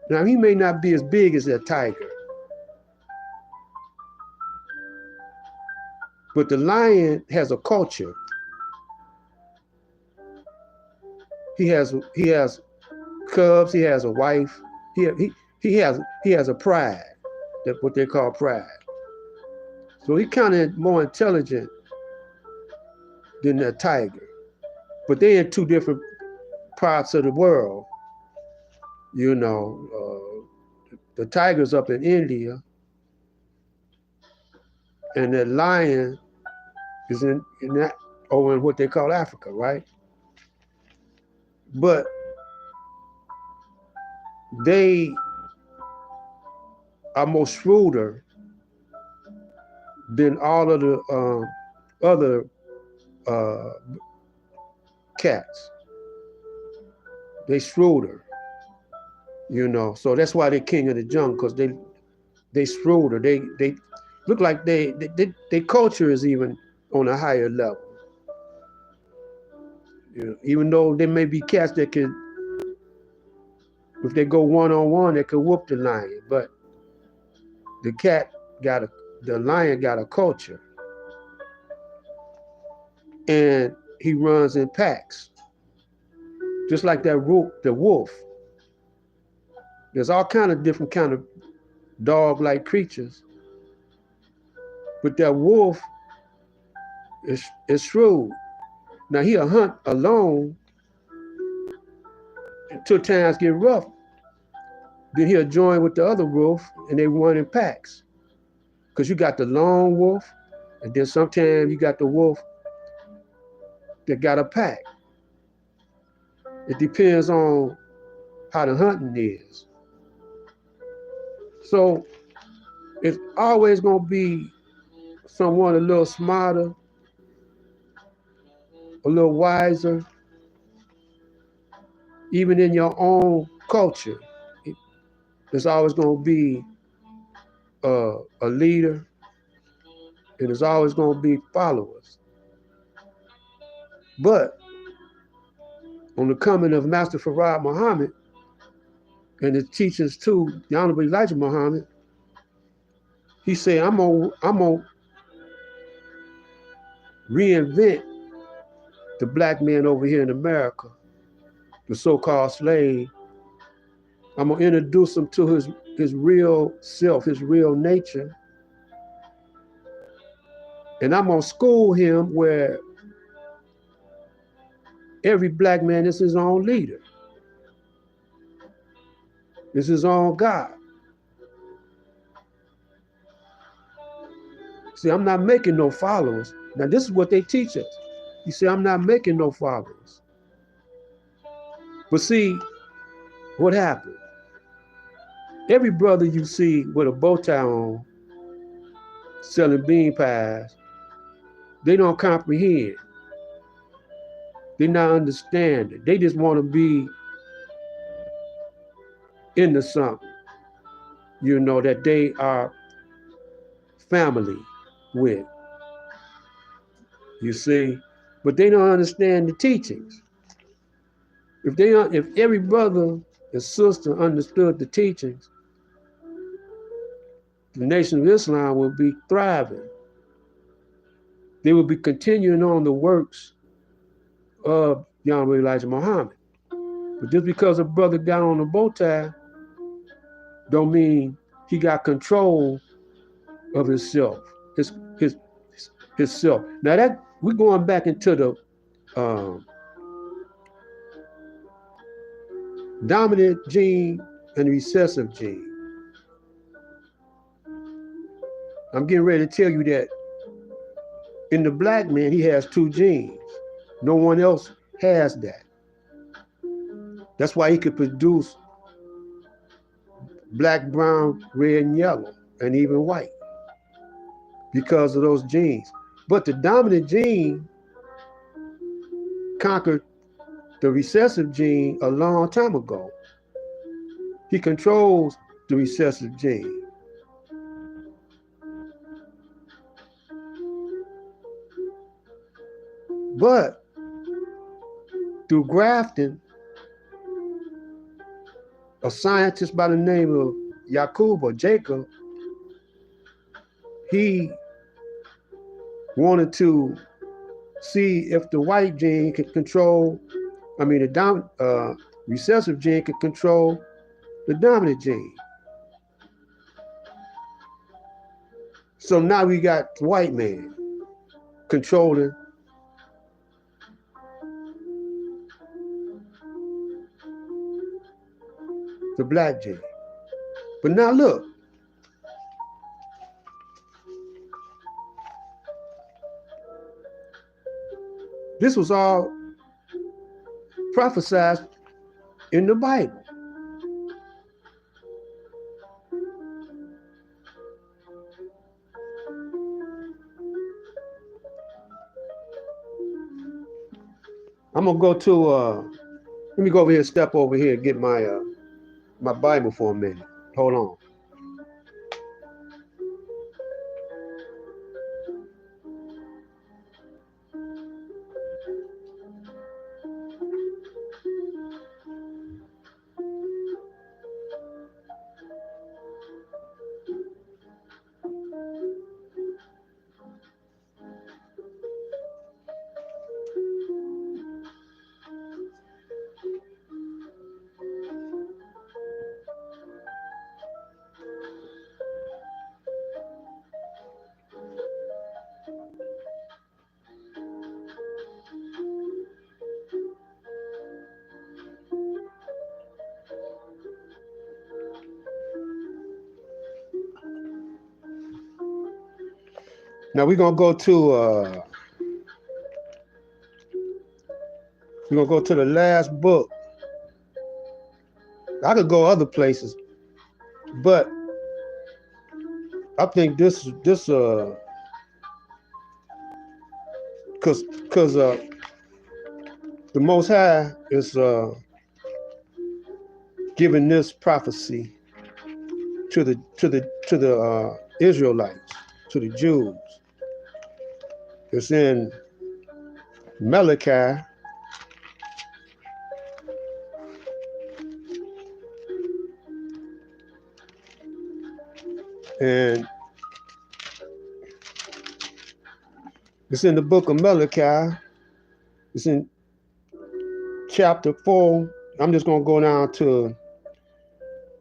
now he may not be as big as that tiger, but the lion has a culture. He has cubs. He has a wife. He has a pride. That's what they call pride. So he kind of more intelligent than that tiger, but they're in two different parts of the world. You know, the tiger's up in India, and the lion is in that over in what they call Africa, right? But they are more shrewder than all of the other cats. They shrewder, you know. So that's why they're king of the jungle, because they shrewder. They look like their culture is even on a higher level. You know, even though there may be cats that can, if they go one-on-one, they could whoop the lion, but the lion got a culture, and he runs in packs, just like the wolf. There's all kind of different kind of dog-like creatures, but that wolf is shrewd. Now he'll hunt alone until times get rough. Then he'll join with the other wolf, and they run in packs. Because you got the lone wolf, and then sometimes you got the wolf that got a pack. It depends on how the hunting is. So it's always going to be someone a little smarter, a little wiser, even in your own culture. There's always going to be a leader, and there's always going to be followers. But on the coming of Master Farad Muhammad and his teachings too, the Honorable Elijah Muhammad, he said, I'm gonna reinvent the black man over here in America, the so-called slave. I'm gonna introduce him to his real self, his real nature. And I'm gonna school him where every black man is his own leader. Is his own God. See, I'm not making no followers. Now this is what they teach us. You see, I'm not making no followers. But see, what happened? Every brother you see with a bow tie on, selling bean pies, they don't comprehend. They not understanding. They just want to be into something, you know, that they are family with. You see, but they don't understand the teachings. If every brother and sister understood the teachings, the Nation of Islam will be thriving. They will be continuing on the works of Honorable Elijah Muhammad. But just because a brother got on a bow tie, don't mean he got control of himself, his self. Now we're going back into the dominant gene and recessive gene. I'm getting ready to tell you that in the black man, he has two genes. No one else has that. That's why he could produce black, brown, red, and yellow, and even white, because of those genes. But the dominant gene conquered the recessive gene a long time ago. He controls the recessive gene. But through grafting, a scientist by the name of Jacob or Jacob, he wanted to see if the white gene could control, the recessive gene could control the dominant gene. So now we got the white man controlling the black gene. But now look, this was all prophesied in the Bible. I'm gonna go to let me go over here, step over here and get my my Bible for a minute. Hold on. Now we're gonna go to the last book. I could go other places, but I think this because the Most High is giving this prophecy to the Israelites, to the Jews. It's in Malachi, and it's in the book of Malachi. It's in chapter 4. I'm just going to go down to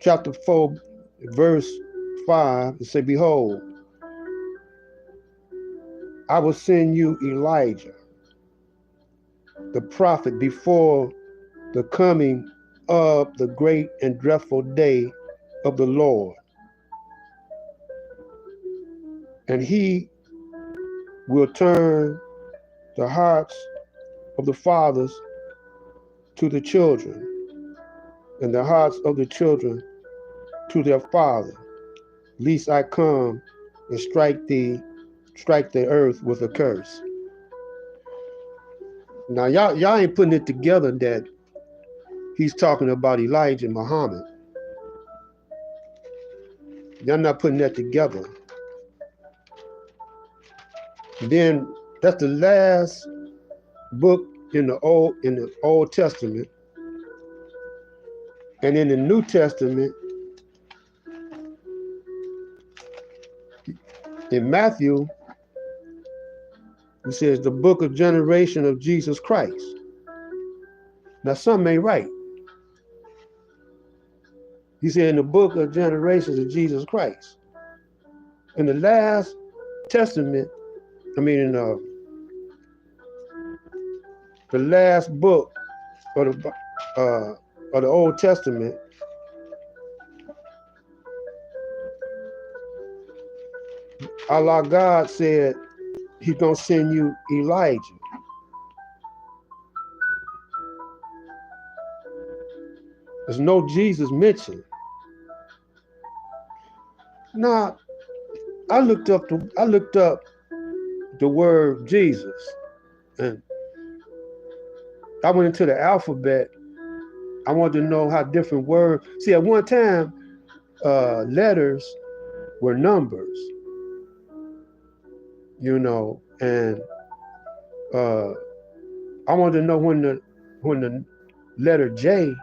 chapter 4, verse 5, and say, "Behold, I will send you Elijah, the prophet, before the coming of the great and dreadful day of the Lord. And he will turn the hearts of the fathers to the children, and the hearts of the children to their father, lest I come and strike the earth with a curse." Now y'all ain't putting it together that he's talking about Elijah and Muhammad. Y'all not putting that together. And then that's the last book in the Old Testament. And in the New Testament, in Matthew, it says the book of generation of Jesus Christ. Now some ain't right. He said in the book of generations of Jesus Christ. In the last testament, in the last book of the Old Testament, Allah God said he's going to send you Elijah. There's no Jesus mentioned. Now, I looked up the word Jesus, and I went into the alphabet. I wanted to know how different words. See, at one time, letters were numbers, you know, and I wanted to know when the letter J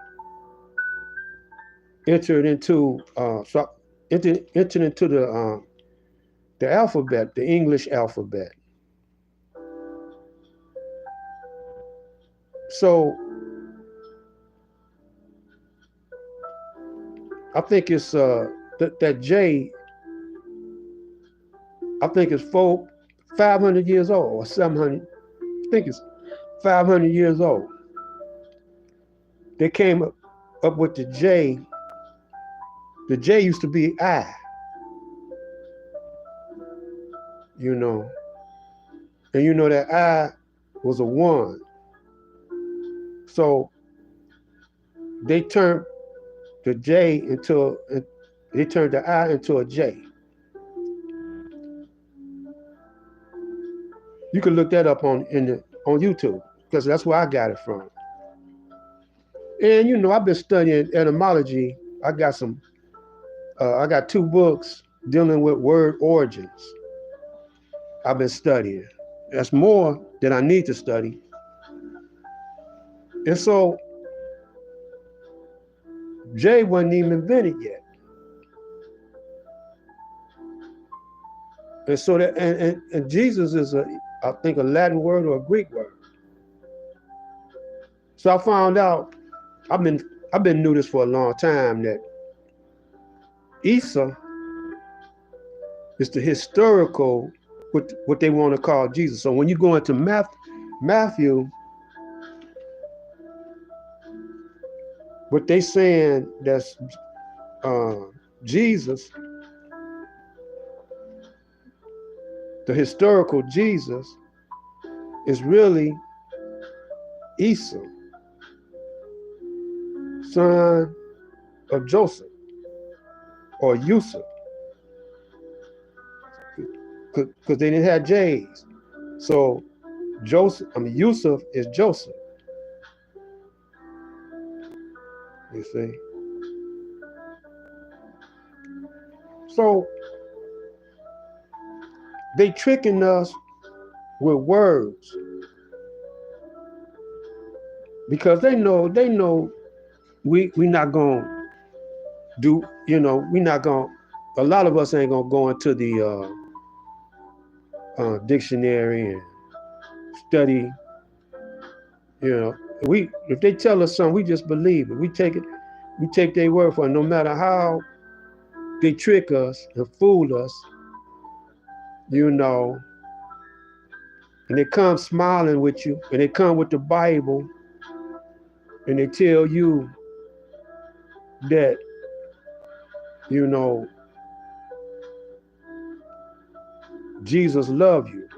entered into entered into the alphabet, the English alphabet. So I think it's that J. I think it's 500 years old or 700. I think it's 500 years old. They came up with the J. The J used to be I. You know, and you know that I was a 1. So they turned the J into they turned the I into a J. You can look that up on YouTube, because that's where I got it from. And you know, I've been studying etymology. I got 2 books dealing with word origins. I've been studying. That's more than I need to study. And so J wasn't even invented yet. And so that and Jesus is I think a Latin word or a Greek word. So I found out, I've been knew this for a long time, that Isa is the historical, what they want to call Jesus. So when you go into Matthew, what they saying that's Jesus, the historical Jesus, is really Isa, son of Joseph, or Yusuf, because they didn't have J's. So Yusuf is Joseph. You see? So they tricking us with words, because they know we not gonna do, you know, a lot of us ain't gonna go into the dictionary and study, you know. If they tell us something, we just believe it. We take their word for it, no matter how they trick us and fool us, you know. And they come smiling with you, and they come with the Bible, and they tell you that, you know, Jesus loves you.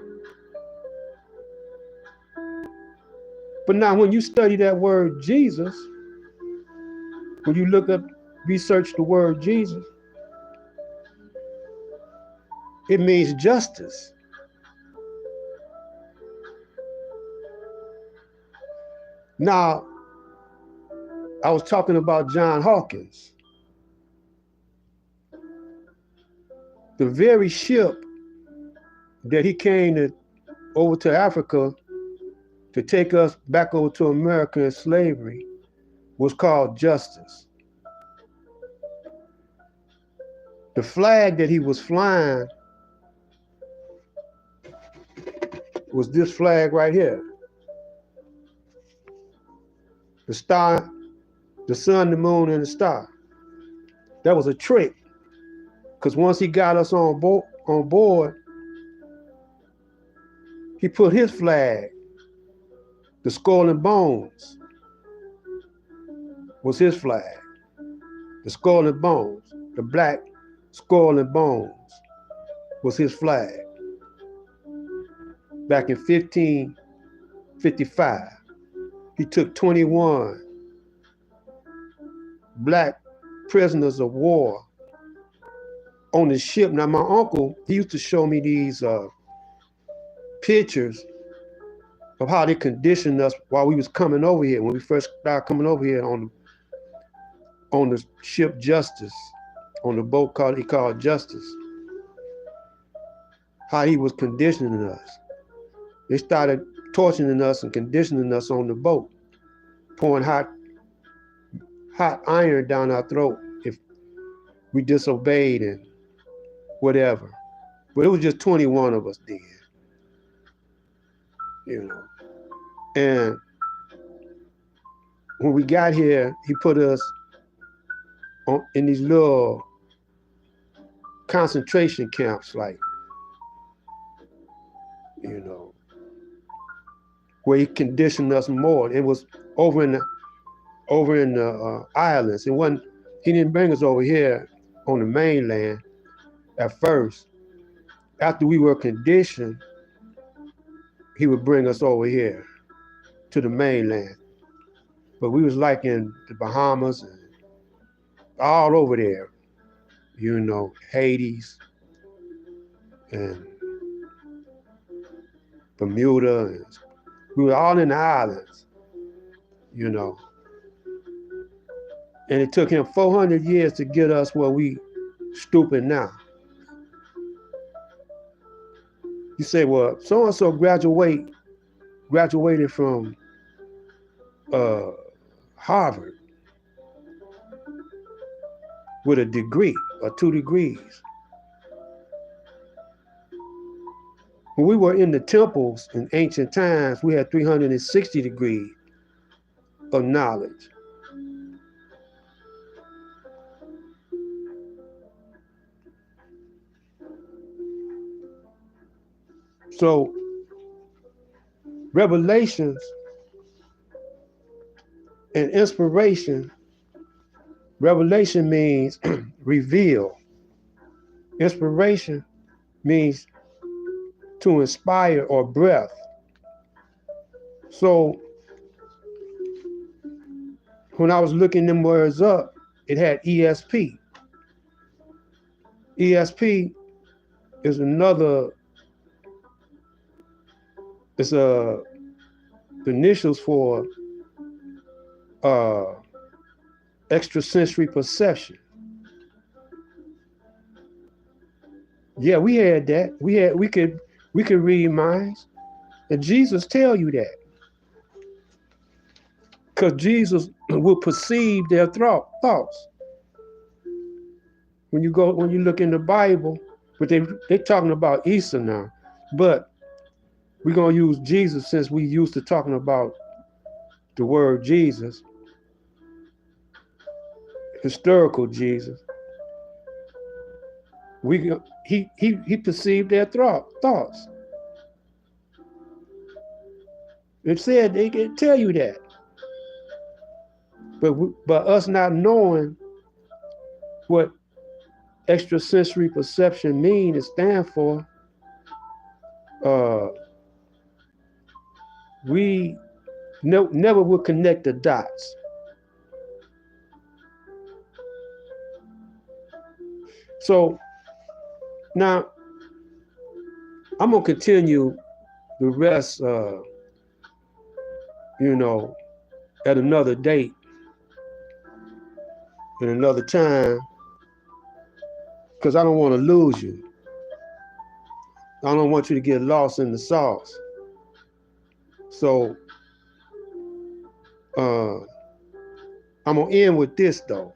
But now when you study that word Jesus, when you research the word Jesus, it means justice. Now, I was talking about John Hawkins. The very ship that he came over to Africa to take us back over to America in slavery was called Justice. The flag that he was flying was this flag right here. The star, the sun, the moon, and the star. That was a trick, because once he got us on board, he put his flag The Skull and Bones was his flag. The Skull and Bones, the black Skull and Bones was his flag back in 1555. He took 21 black prisoners of war on the ship. Now, my uncle, he used to show me these pictures of how they conditioned us while we was coming over here, when we first started coming over here on the ship Justice, on the boat he called Justice. How he was conditioning us. They started torturing us and conditioning us on the boat, pouring hot iron down our throat if we disobeyed and whatever. But it was just 21 of us dead, you know. And when we got here, he put us in these little concentration camps, like, you know, where he conditioned us more. It was over in the islands. It wasn't. He didn't bring us over here on the mainland at first. After we were conditioned, he would bring us over here to the mainland. But we was like in the Bahamas and all over there, you know, Hades and Bermuda, and we were all in the islands, you know. And it took him 400 years to get us where we stupid now. You say, well, so-and-so graduated from Harvard with a degree or 2 degrees. When we were in the temples in ancient times, we had 360 degrees of knowledge. So, revelations and inspiration. Revelation means reveal. Inspiration means to inspire or breath. So when I was looking them words up, it had ESP. ESP is another, it's the initials for extrasensory perception. Yeah, we had that. We could read minds, and Jesus tell you that, because Jesus will perceive their thoughts. When you look in the Bible, but they talking about Isa now, but we're gonna use Jesus since we used to talking about the word Jesus, historical Jesus. He perceived their thoughts. It said they can tell you that, but us not knowing what extrasensory perception mean and stand for, we never will connect the dots. So now I'm gonna continue the rest, you know, at another date, at another time, because I don't want to lose you. I don't want you to get lost in the sauce. So I'm gonna end with this though.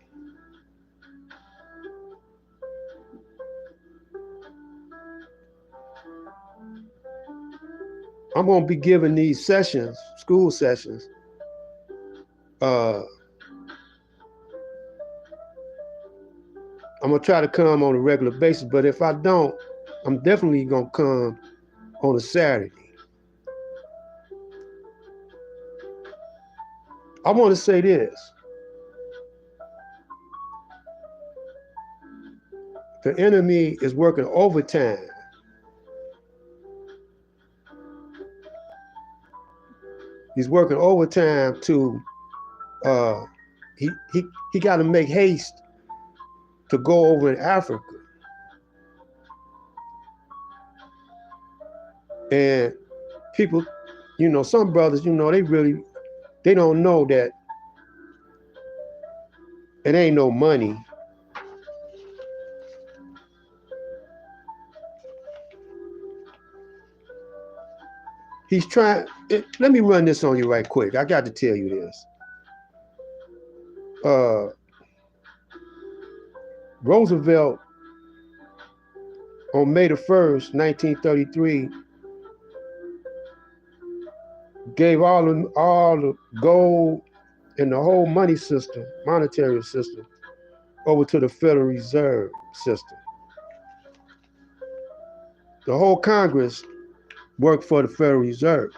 I'm gonna be giving these sessions, school sessions, I'm gonna try to come on a regular basis, but if I don't, I'm definitely gonna come on a Saturday. I want to say this. The enemy is working overtime. He's working overtime to he got to make haste to go over in Africa. And people, some brothers, they don't know that it ain't no money. He's trying, let me run this on you right quick. I got to tell you this. Roosevelt, on May the 1st, 1933, gave all the gold and the whole money system, monetary system, over to the Federal Reserve System. The whole Congress worked for the Federal Reserve.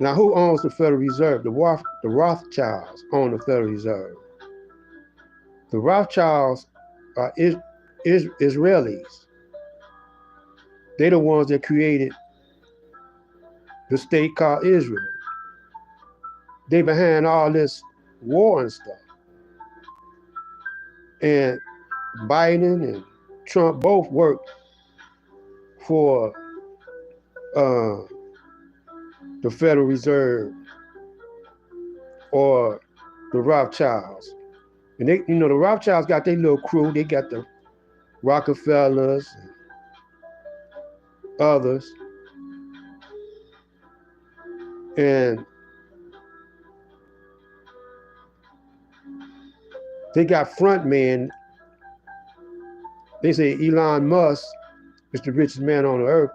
Now, who owns the Federal Reserve? The Rothschilds own the Federal Reserve. The Rothschilds are Israelis. They're the ones that created the state called Israel. They behind all this war and stuff. And Biden and Trump both worked for the Federal Reserve or the Rothschilds. And they, the Rothschilds got their little crew. They got the Rockefellers and others. And they got front men. They say Elon Musk is the richest man on the earth.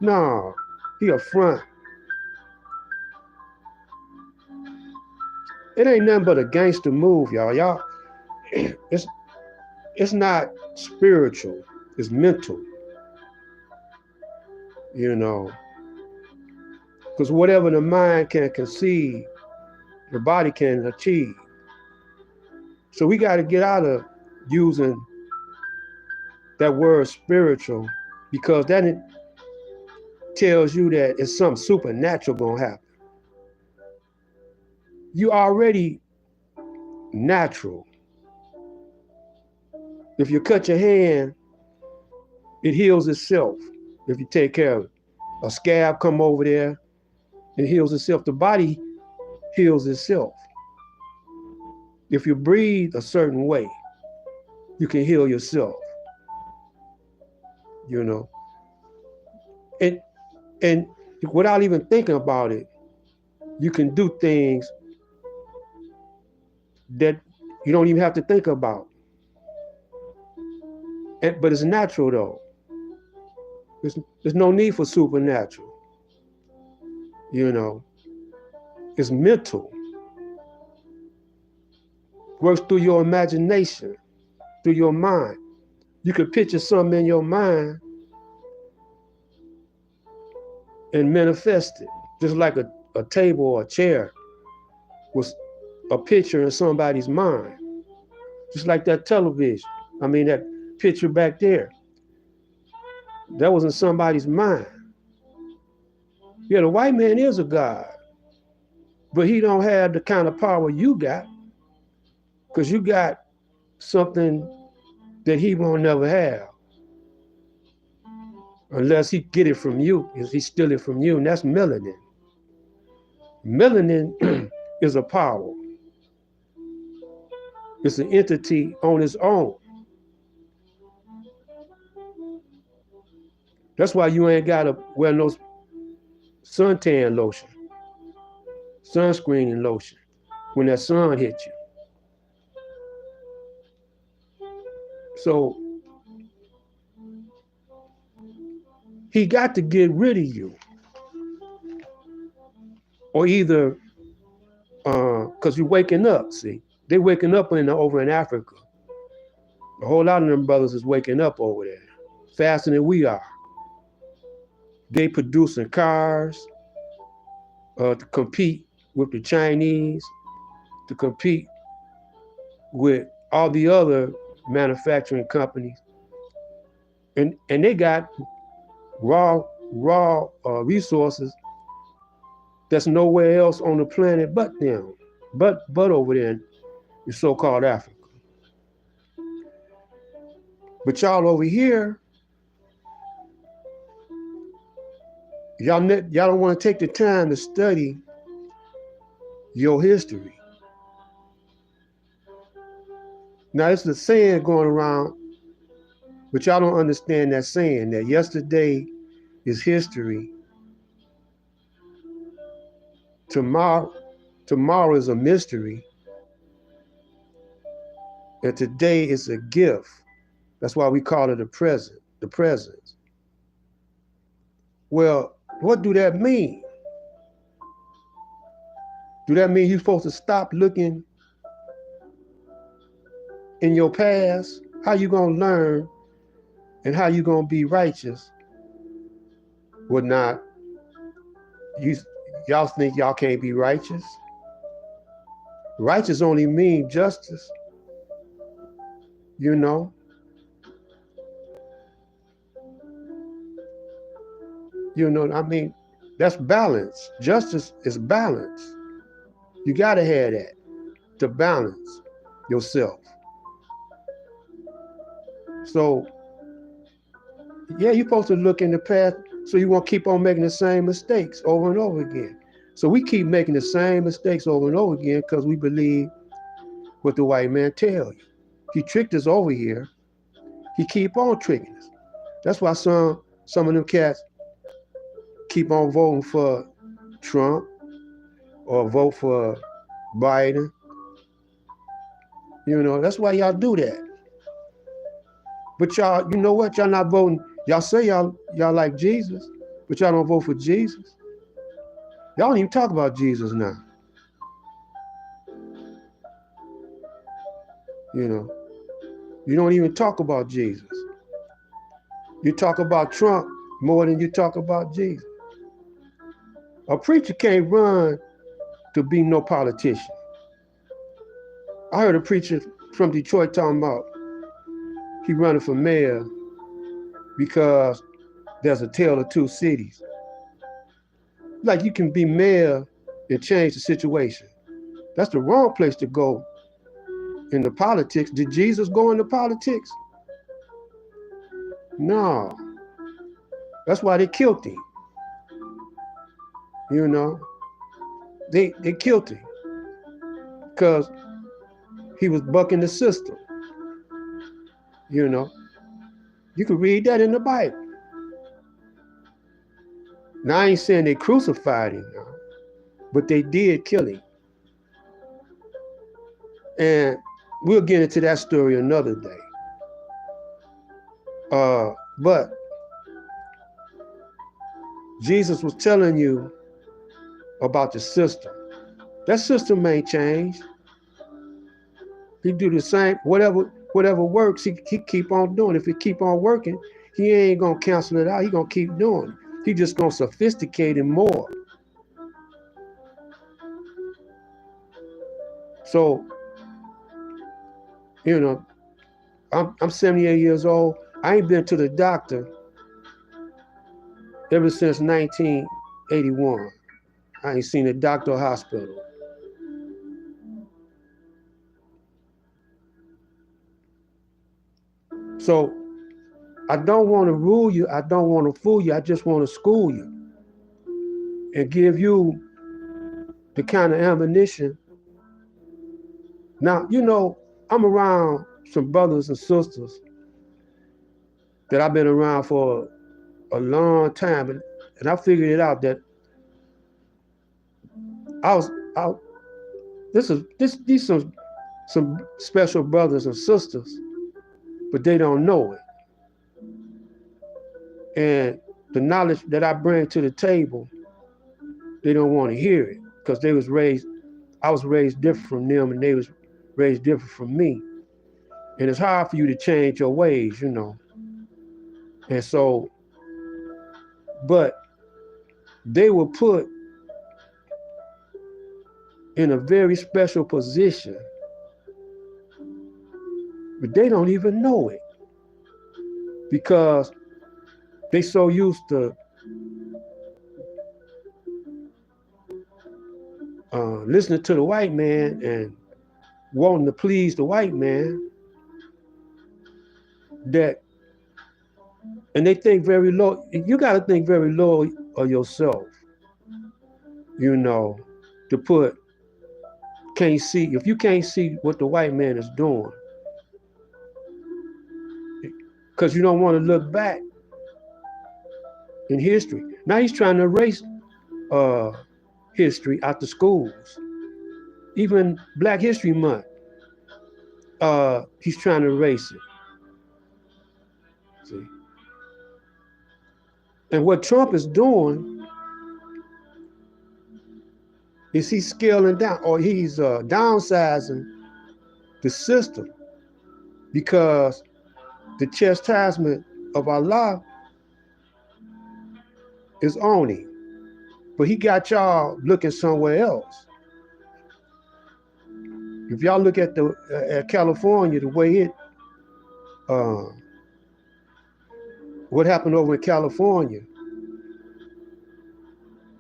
No, he a front. It ain't nothing but a gangster move, y'all. It's not spiritual. It's mental. Because whatever the mind can conceive, the body can achieve. So we got to get out of using that word spiritual, because that it tells you that it's something supernatural gonna happen. You already natural. If you cut your hand, it heals itself if you take care of it. A scab come over there, it heals itself. The body heals itself. If you breathe a certain way, you can heal yourself. And without even thinking about it, you can do things that you don't even have to think about. But it's natural though. There's no need for supernatural. It's mental. Works through your imagination, through your mind. You could picture something in your mind and manifest it, just like a table or a chair was a picture in somebody's mind. Just like that television. That picture back there. That was in somebody's mind. Yeah, the white man is a God, but he don't have the kind of power you got, because you got something that he won't never have. Unless he get it from you, if he steal it from you, and that's melanin. Melanin is a power. It's an entity on its own. That's why you ain't gotta wear no suntan lotion, sunscreening lotion, when that sun hit you. So he got to get rid of you. Or either, because you're waking up, see. They're waking up over in Africa. A whole lot of them brothers is waking up over there, faster than we are. They producing cars to compete with the Chinese to compete with all the other manufacturing companies, and they got raw resources that's nowhere else on the planet but them, but over there in so-called Africa. But y'all over here, y'all don't want to take the time to study your history. Now it's the saying going around, but y'all don't understand that saying, that yesterday is history. Tomorrow is a mystery. And today is a gift. That's why we call it the present. Well, what do that mean? Do that mean you're supposed to stop looking in your past? How you gonna learn and how you gonna be righteous? Would not y'all think y'all can't be righteous? Righteous only mean justice. You know? I mean, that's balance. Justice is balance. You gotta have that to balance yourself. So, yeah, you're supposed to look in the past so you won't keep on making the same mistakes over and over again. So we keep making the same mistakes over and over again because we believe what the white man tells you. He tricked us over here. He keep on tricking us. That's why some of them cats keep on voting for Trump or vote for Biden. That's why y'all do that. But y'all, you know what? Y'all not voting. Y'all say y'all like Jesus, but y'all don't vote for Jesus. Y'all don't even talk about Jesus now. You don't even talk about Jesus. You talk about Trump more than you talk about Jesus. A preacher can't run to be no politician. I heard a preacher from Detroit talking about he running for mayor because there's a tale of two cities. Like, you can be mayor and change the situation. That's the wrong place to go in the politics. Did Jesus go into politics? No. That's why they killed him. They killed him because he was bucking the system. You can read that in the Bible. Now, I ain't saying they crucified him now, but they did kill him. And we'll get into that story another day. But Jesus was telling you about the system. That system ain't changed. He do the same, whatever works, he keep on doing. If it keep on working, he ain't gonna cancel it out. He gonna keep doing it. He just gonna sophisticate it more. So, I'm 78 years old. I ain't been to the doctor ever since 1981. I ain't seen a doctor or hospital. So I don't want to rule you. I don't want to fool you. I just want to school you and give you the kind of ammunition. Now, I'm around some brothers and sisters that I've been around for a long time, and I figured it out that these some special brothers and sisters, but they don't know it. And the knowledge that I bring to the table, they don't want to hear it because I was raised different from them, and they was raised different from me. And it's hard for you to change your ways, And so, but they will put in a very special position, but they don't even know it because they so used to listening to the white man and wanting to please the white man that, and they think very low. You got to think very low of yourself, you know, to put can't see. If you can't see what the white man is doing, because you don't want to look back in history. Now he's trying to erase history out the schools. Even Black History Month, he's trying to erase it. See? And what Trump is doing is he's scaling down, or he's downsizing the system, because the chastisement of Allah is on him. But he got y'all looking somewhere else. If y'all look at at California, the way it, what happened over in California.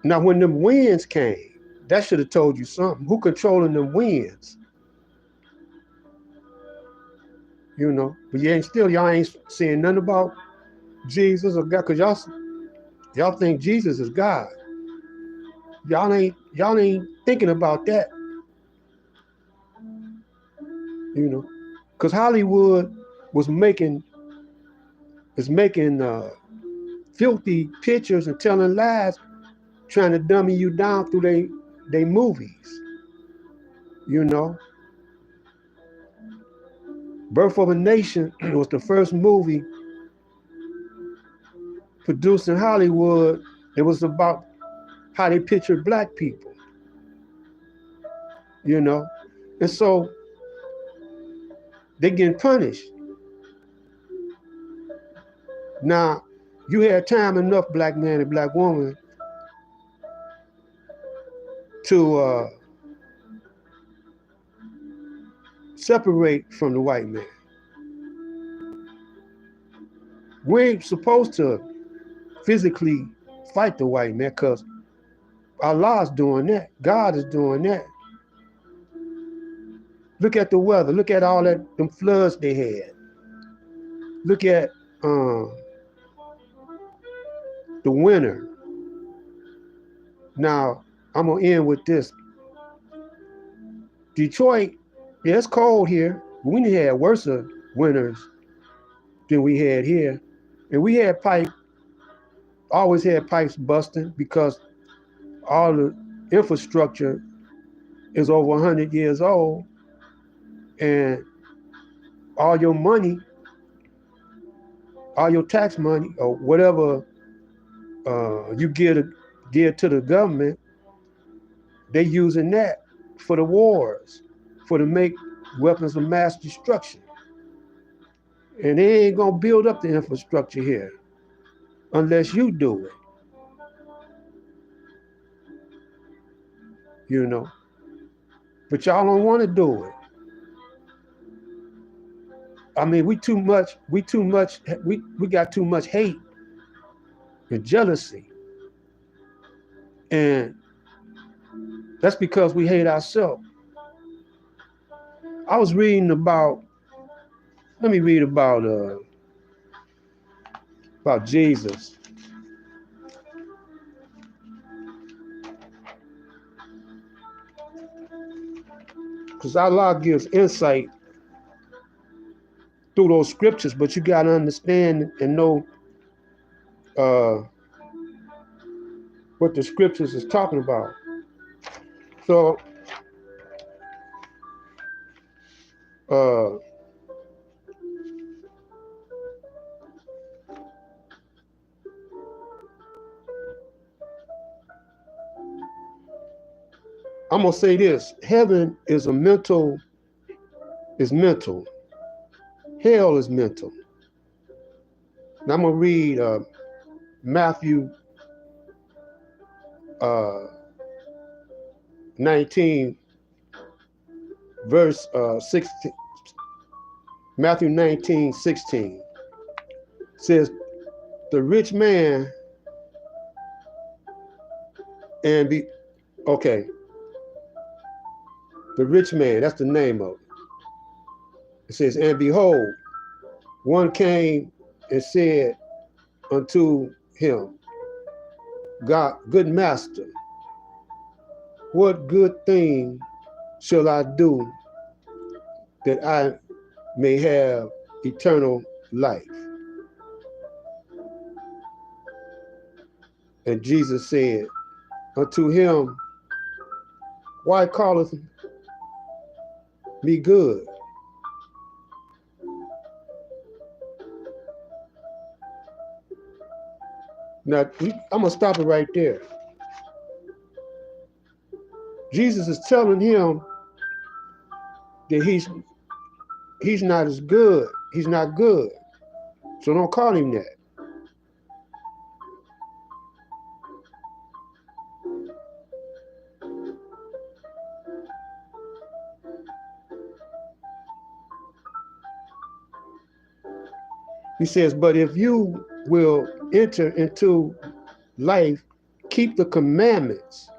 Now, when them winds came, that should have told you something. Who controlling them winds? You know, but y'all ain't saying nothing about Jesus or God, because y'all think Jesus is God. Y'all ain't thinking about that. You know, because Hollywood is making filthy pictures and telling lies, trying to dummy you down through they movies. You know, Birth of a Nation was the first movie produced in Hollywood. It was about how they pictured Black people. You know, and so they getting punished. Now, you had time enough, Black man and Black woman, to separate from the white man. We ain't supposed to physically fight the white man, because Allah's doing that. God is doing that. Look at the weather. Look at all them floods they had. Look at the winter. Now, I'm going to end with this. Detroit, yeah, it's cold here, but we had worse winters than we had here. And we had always had pipes busting, because all the infrastructure is over 100 years old, and all your money, all your tax money, or whatever you give to the government, they using that for the wars, for to make weapons of mass destruction. And they ain't gonna build up the infrastructure here unless you do it. You know, but y'all don't want to do it. I mean, we got too much hate and jealousy. And that's because we hate ourselves. I was reading about, let me read about Jesus. Because Allah gives insight through those scriptures, but you got to understand and know what the scriptures is talking about. So, I'm gonna say this: heaven is mental. Hell is mental. Now I'm gonna read Matthew 19, verse 16, Matthew 19:16 says, the rich man and be, okay, the rich man, that's the name of it. It says, and behold, one came and said unto him, God, good master, what good thing shall I do that I may have eternal life? And Jesus said unto him, why calleth me good? Now, I'm going to stop it right there. Jesus is telling him that he's not as good. He's not good. So don't call him that. He says, but if you will enter into life, keep the commandments.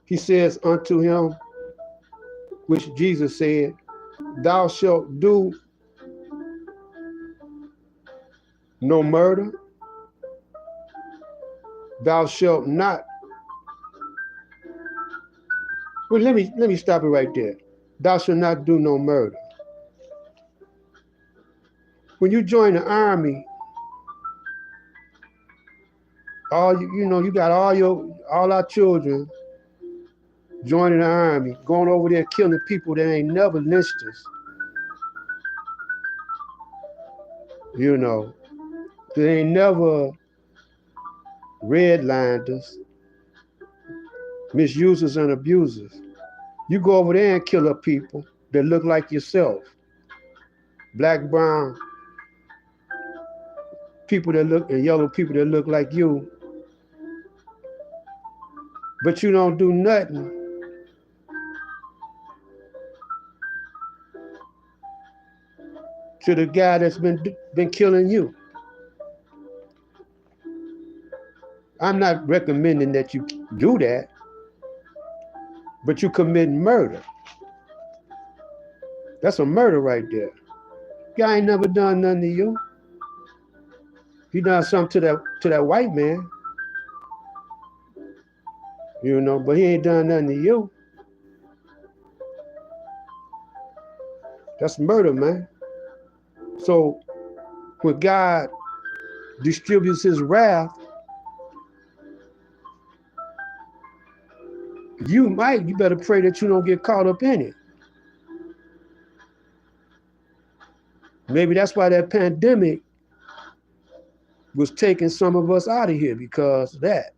He says unto him, which Jesus said, thou shalt do no murder, thou shalt not. Well, let me stop it right there. Thou shalt not do no murder. When you join the army, you got all our children joining the army, going over there killing people that ain't never lynched us. They ain't never redlined us, misusers and abusers. You go over there and kill up people that look like yourself. Black, brown, people that look, and yellow people that look like you. But you don't do nothing to the guy that's been killing you. I'm not recommending that you do that, but you commit murder. That's a murder right there. Guy ain't never done nothing to you. He done something to that white man, but he ain't done nothing to you. That's murder, man. So when God distributes his wrath, you better pray that you don't get caught up in it. Maybe that's why that pandemic was taking some of us out of here, because of that.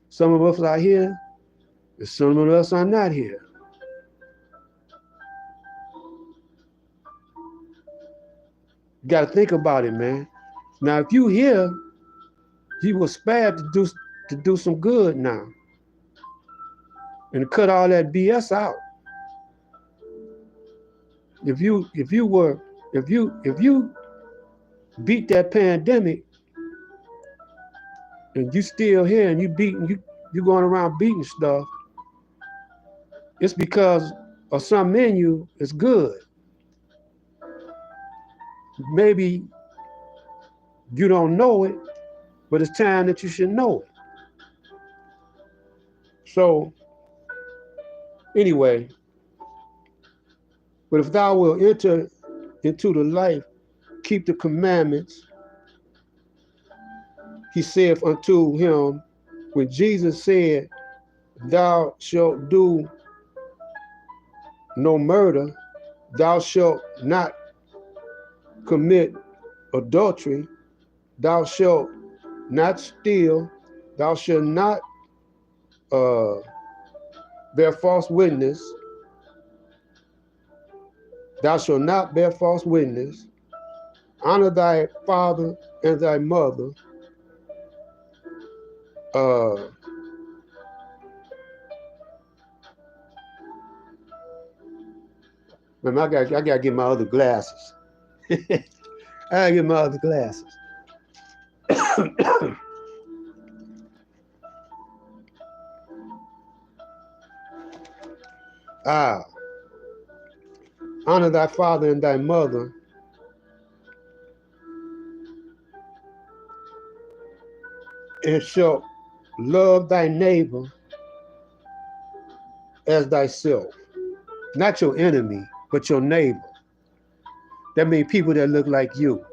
Some of us are here, and some of us are not here. You got to think about it, man. Now, if you here, you were spared to do some good now, and to cut all that BS out. If you beat that pandemic, and you still here and you going around beating stuff, it's because of something in you is good. Maybe you don't know it, but it's time that you should know it. So anyway, but if thou wilt enter into the life, keep the commandments, he saith unto him, when Jesus said, thou shalt do no murder, thou shalt not commit adultery, thou shalt not steal, thou shalt not bear false witness, thou shalt not bear false witness, honor thy father and thy mother, Man, I gotta get my other glasses. I gotta get my other glasses. Ah, honor thy father and thy mother, and shalt love thy neighbor as thyself. Not your enemy, but your neighbor. That means people that look like you.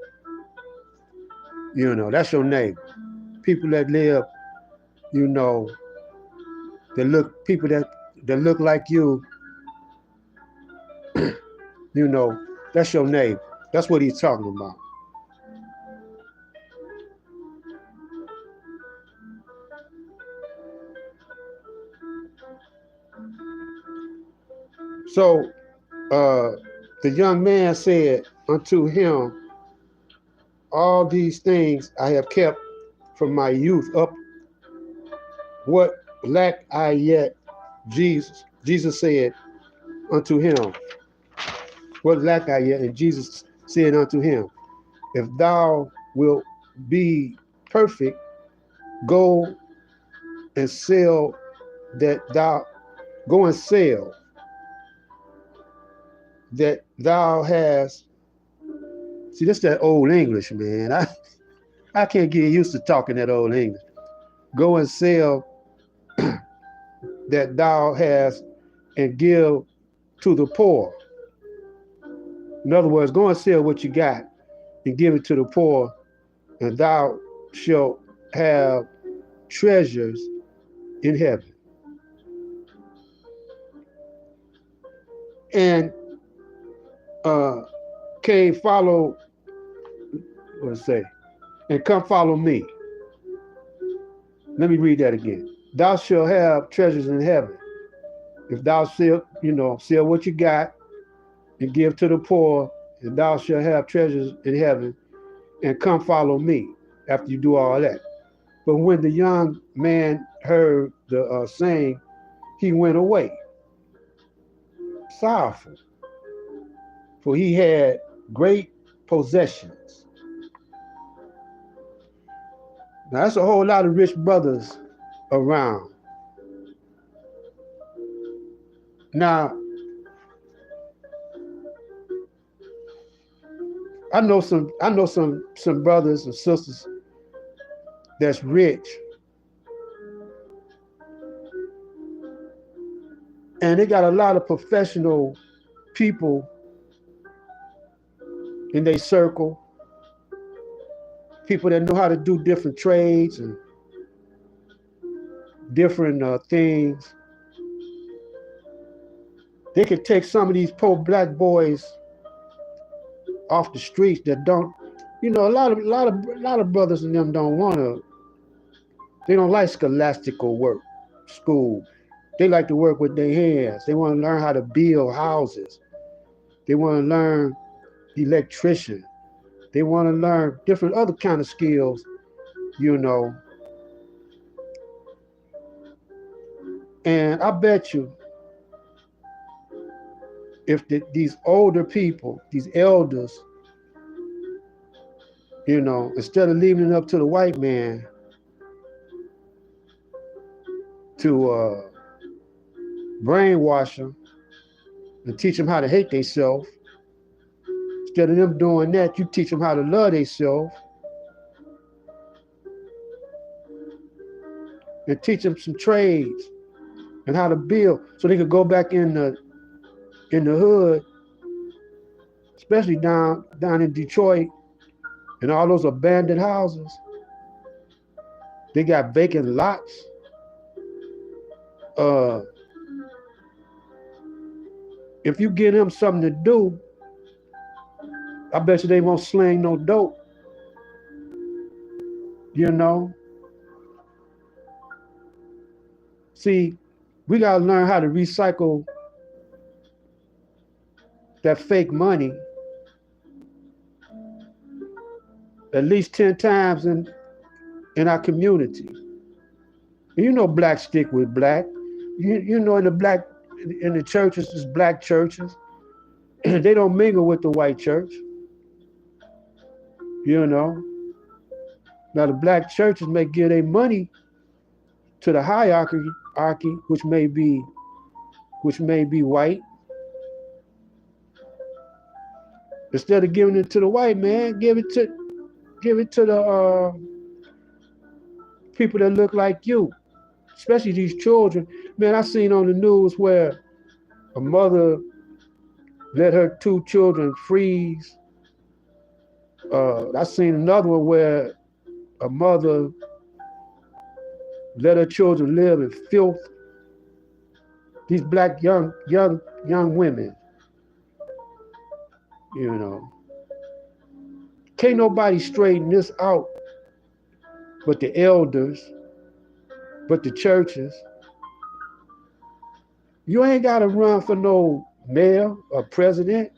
You know, that's your neighbor. People that live, you know, people that look like you, you know, that's your neighbor. That's what he's talking about. So the young man said unto him, all these things I have kept from my youth up. What lack I yet? Jesus said unto him, what lack I yet? And Jesus said unto him, if thou wilt be perfect, go and sell go and sell that thou hast. See, this that old English, man. I can't get used to talking that old English. Go and sell that thou hast and give to the poor. In other words, go and sell what you got and give it to the poor, and thou shalt have treasures in heaven. And came follow, what does it say? And come follow me. Let me read that again. Thou shalt have treasures in heaven. If thou sell what you got and give to the poor, and thou shalt have treasures in heaven, and come follow me after you do all that. But when the young man heard the saying, he went away, sorrowful, for he had great possessions. Now that's a whole lot of rich brothers around. Now, I know some brothers and sisters that's rich, and they got a lot of professional people in their circle, people that know how to do different trades and different things. They could take some of these poor black boys off the streets that don't, a lot of brothers and them they don't like scholastical work, school. They like to work with their hands. They want to learn how to build houses. They want to learn electrician. They want to learn different other kind of skills, And I bet you, if these older people, these elders, instead of leaving it up to the white man to brainwash them and teach them how to hate themselves, instead of them doing that, you teach them how to love themselves and teach them some trades and how to build so they could go back in the hood, especially down in Detroit and all those abandoned houses. They got vacant lots. If you give them something to do, I bet you they won't sling no dope. See, we gotta learn how to recycle that fake money at least 10 times in our community. And black stick with black. In the churches, there's black churches. They don't mingle with the white church, you know. Now the black churches may give their money to the hierarchy, which may be white. Instead of giving it to the white man, give it to the people that look like you, especially these children. Man, I seen on the news where a mother let her 2 children freeze. I seen another one where a mother let her children live in filth. These black young women, you know. Can't nobody straighten this out but the elders, but the churches. You ain't got to run for no mayor or president.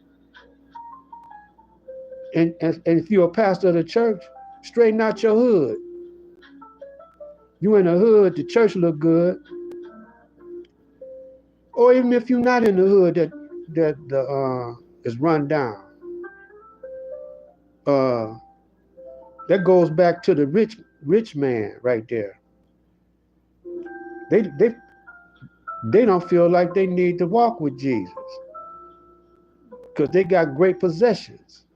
And if you're a pastor of the church, straighten out your hood. You in the hood, the church look good. Or even if you're not in the hood that is run down. That goes back to the rich man right there. They don't feel like they need to walk with Jesus because they got great possessions.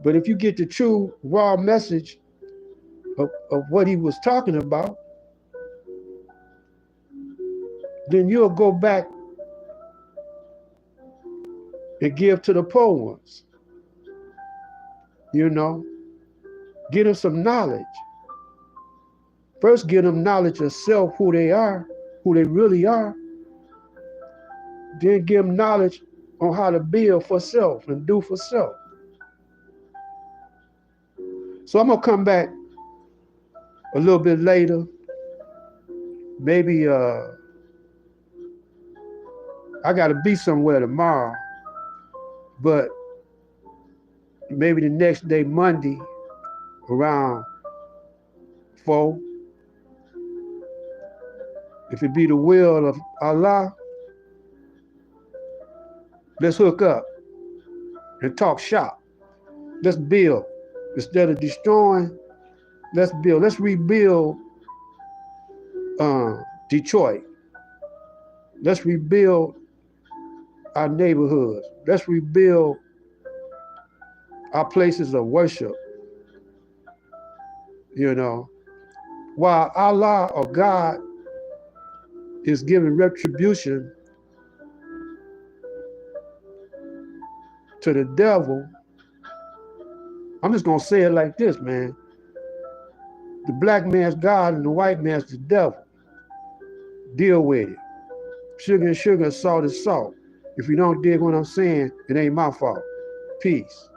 But if you get the true raw message of what he was talking about, then you'll go back and give to the poor ones. You know, get them some knowledge. First, give them knowledge of self, who they are, who they really are. Then give them knowledge on how to build for self and do for self. So I'm gonna come back a little bit later. Maybe I gotta be somewhere tomorrow, but maybe the next day, Monday, around 4. If it be the will of Allah, let's hook up and talk shop. Let's build. Instead of destroying, let's build. Let's rebuild Detroit. Let's rebuild our neighborhoods. Let's rebuild our places of worship. You know, while Allah or God is giving retribution to the devil, I'm just gonna say it like this, man. The black man's God and the white man's the devil. Deal with it. Sugar and sugar, salt is salt. If you don't dig what I'm saying, it ain't my fault. Peace.